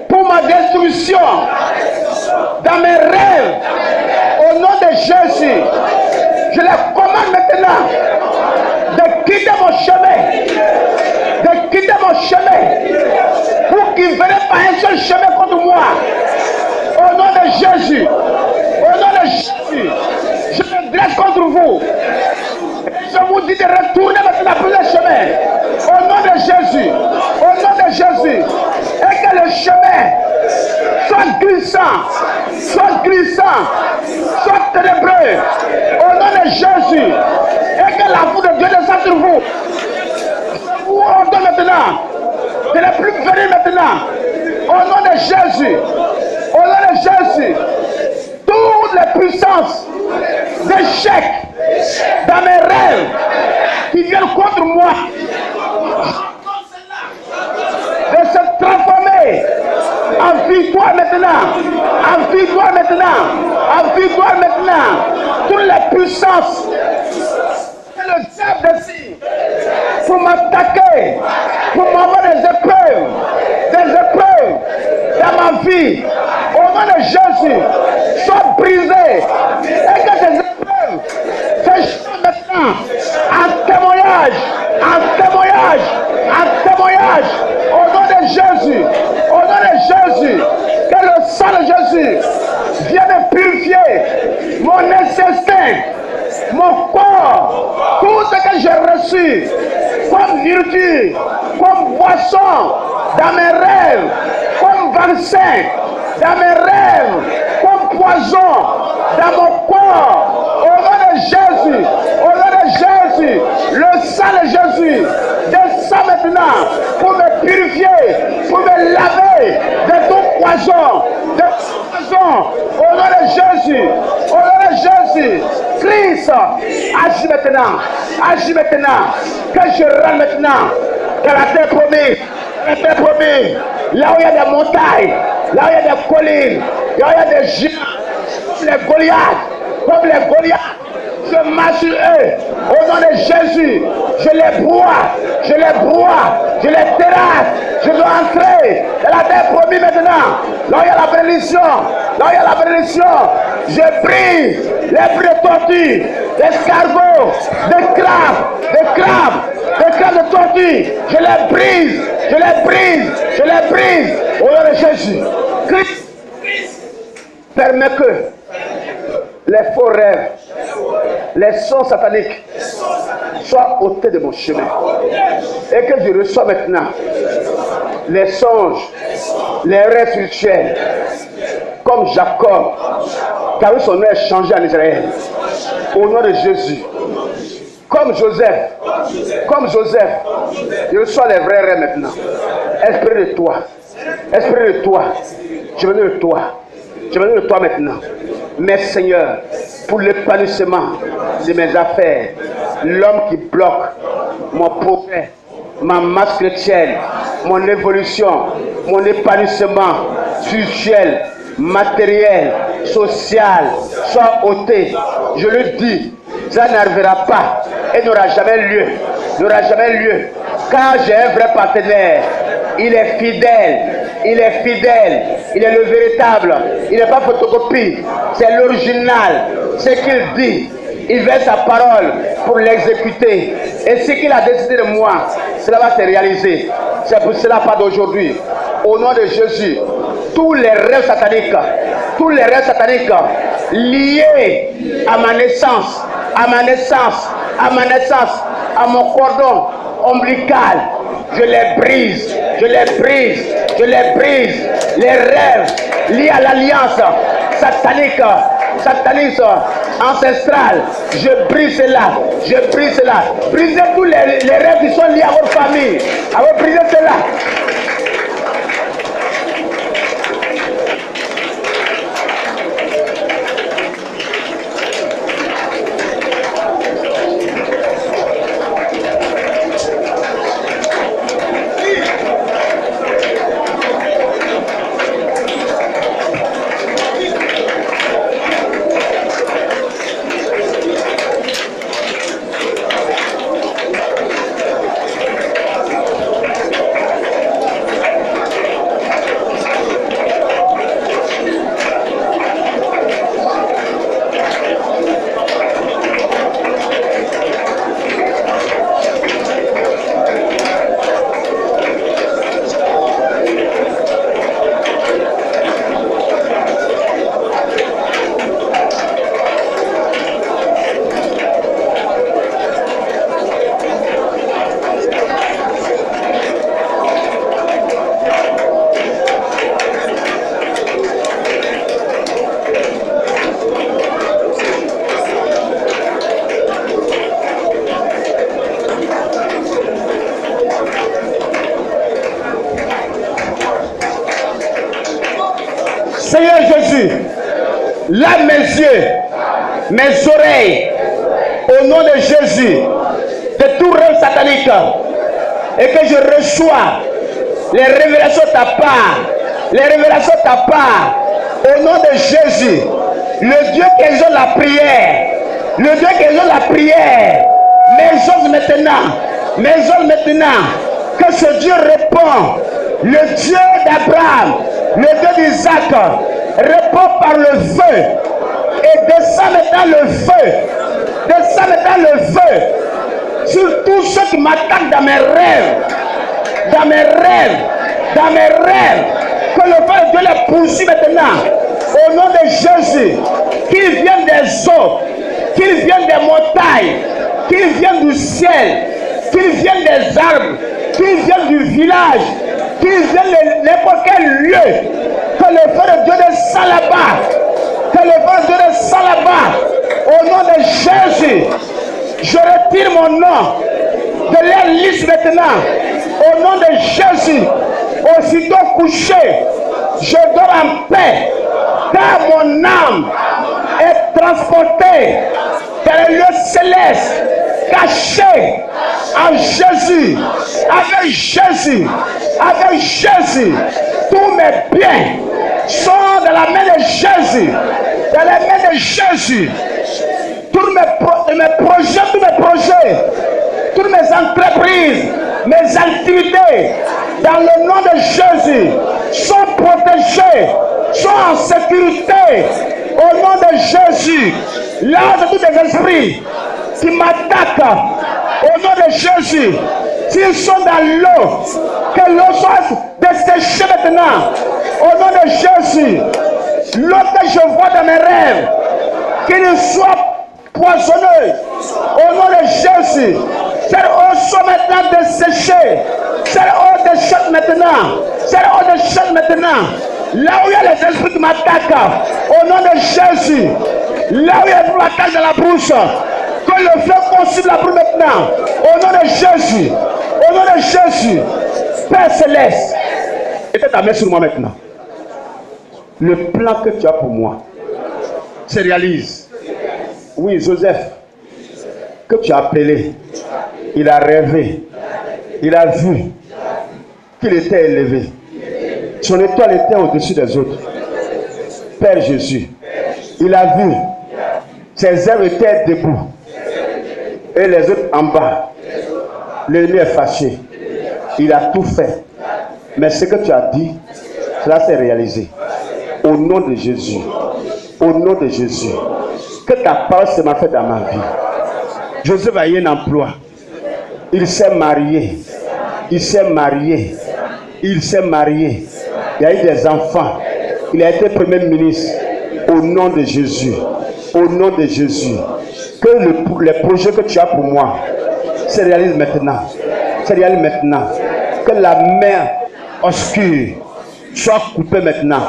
pour ma destruction dans mes rêves au nom de Jésus. Je les commande maintenant de quitter mon chemin. De quitter mon chemin pour qu'il ne vienne pas un seul chemin contre moi. Au nom de Jésus. Au nom de Jésus. Je me dresse contre vous. Et je vous dis de retourner maintenant pour le chemin. Au nom de Jésus. Au nom de Jésus. Et que le chemin soit glissant, soit ténébreux. Au nom de Jésus. Et que la foudre de Dieu descende sur vous. Vous ordonne maintenant de ne plus venir maintenant. Au nom de Jésus. Au nom de Jésus. Toutes les puissances d'échec dans mes rêves qui viennent contre moi de se transformer en victoire maintenant. En victoire maintenant. En victoire maintenant. Toutes les puissances que le diable décide pour m'attaquer, pour m'avoir des épreuves dans ma vie. Au nom de Jésus, soient brisées et que ces épreuves se changent maintenant en témoignage, au nom de Jésus, que le sang de Jésus vienne purifier mon instinct, mon corps, tout ce que j'ai reçu comme virtu, comme boisson dans mes rêves, comme vaccin dans mes rêves, comme poison dans mon corps. Au nom de Jésus, le sang de Jésus descend maintenant pour me purifier, pour me laver de tout poison, au nom de Jésus, Christ, agis maintenant, que je rentre maintenant dans la terre promise, la terre promise, là où il y a des montagnes, là où il y a des collines, là où il y a des géants, comme les Goliaths, je marche sur eux, au nom de Jésus, je les broie, je les terrasse, je dois entrer dans la terre promise maintenant, là où il y a la bénédiction, je brise les bruits de tortue, des escargots, des crabes de tortue, je les brise, au nom de Jésus. Christ permet que les faux rêves, les sons sataniques soient ôtés de mon chemin. Et que je reçois maintenant les songes, les rêves spirituels, comme Jacob, car son nom est changé en Israël. Au nom de Jésus. Comme Joseph, je reçois les vrais rêves maintenant. Esprit de toi, je veux de toi maintenant. Mais Seigneur, pour l'épanouissement de mes affaires, l'homme qui bloque mon progrès, ma masse chrétienne, mon évolution, mon épanouissement spirituel, matériel, social, soit ôté. Je le dis, ça n'arrivera pas et n'aura jamais lieu. Car j'ai un vrai partenaire. Il est fidèle, il est le véritable, il n'est pas photocopie, c'est l'original. Ce qu'il dit, il verse sa parole pour l'exécuter. Et ce qu'il a décidé de moi, cela va se réaliser. C'est pour cela, pas d'aujourd'hui. Au nom de Jésus, tous les rêves sataniques liés à ma naissance, à mon cordon ombilical, je les brise. Les rêves liés à l'alliance satanique, ancestrale, je brise cela. Brisez tous les rêves qui sont liés à votre famille. Brisez cela. Seigneur Jésus, lave mes yeux, mes oreilles, au nom de Jésus, de tout rêve satanique, et que je reçois les révélations de ta part, au nom de Jésus, le Dieu qui exauce la prière, mais j'ose maintenant, que ce Dieu répond, le Dieu d'Abraham, le Dieu d'Isaac, répond par le feu, et descend maintenant le feu, sur tous ceux qui m'attaquent dans mes rêves, que le feu de Dieu les poursuit maintenant, au nom de Jésus, qu'ils viennent des eaux, qu'ils viennent des montagnes, qu'ils viennent du ciel, qu'ils viennent des arbres, qu'ils viennent du village, qu'ils viennent de n'importe quel lieu, que le feu de Dieu descend là-bas, au nom de Jésus. Je retire mon nom de leur liste maintenant, au nom de Jésus. Aussitôt couché, je dors en paix, car mon âme est transportée dans les lieux célestes caché en Jésus. Avec Jésus. Avec Jésus. Tous mes biens sont dans la main de Jésus. Dans la main de Jésus. Tous mes projets, toutes mes entreprises, mes activités, dans le nom de Jésus, sont protégées, sont en sécurité. Au nom de Jésus, là de tous les esprits qui m'attaquent, au nom de Jésus, s'ils sont dans l'eau, que l'eau soit desséchée maintenant. Au nom de Jésus, l'eau que je vois dans mes rêves, qu'il soit poissonneuse. Au nom de Jésus, cette eau soit maintenant desséchée. Cette eau déchète maintenant. Cette eau déchète maintenant. Là où il y a les esprits qui m'attaquent, au nom de Jésus. Là où il y a les m'attaquent dans la bouche, que le feu consume la bouche maintenant. Au nom de Jésus. Au nom de Jésus. Père Céleste, étends ta main sur moi maintenant. Le plan que tu as pour moi se réalise. Oui, Joseph, que tu as appelé, il a rêvé, il a vu qu'il était élevé. Son étoile était au-dessus des autres. Père Jésus, il a vu, ses œuvres étaient debout et les autres en bas. L'ennemi est fâché. Il a tout fait. Mais ce que tu as dit, cela s'est réalisé. Au nom de Jésus. Au nom de Jésus. Que ta parole se manifeste dans ma vie. Joseph a eu un emploi. Il s'est marié. Il s'est marié. Il s'est marié. Il a eu des enfants. Il a été premier ministre. Au nom de Jésus. Au nom de Jésus. Que les projets que tu as pour moi se réalisent maintenant. Se réalisent maintenant. Que la main obscure soit coupée maintenant.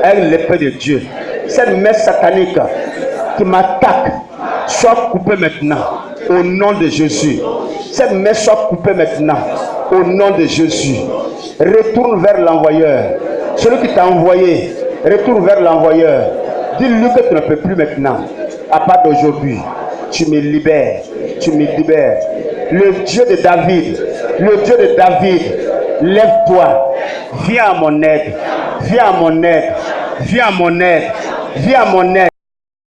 Avec l'épée de Dieu. Cette main satanique qui m'attaque soit coupée maintenant. Au nom de Jésus. Cette main soit coupée maintenant. Au nom de Jésus. Retourne vers l'envoyeur. Celui qui t'a envoyé. Retourne vers l'envoyeur. Dis-lui que tu ne peux plus maintenant. À part d'aujourd'hui. Tu me libères. Tu me libères. Le Dieu de David. Le Dieu de David. Lève-toi. Viens à mon aide. Viens à mon aide. Viens à mon aide. Viens à mon aide.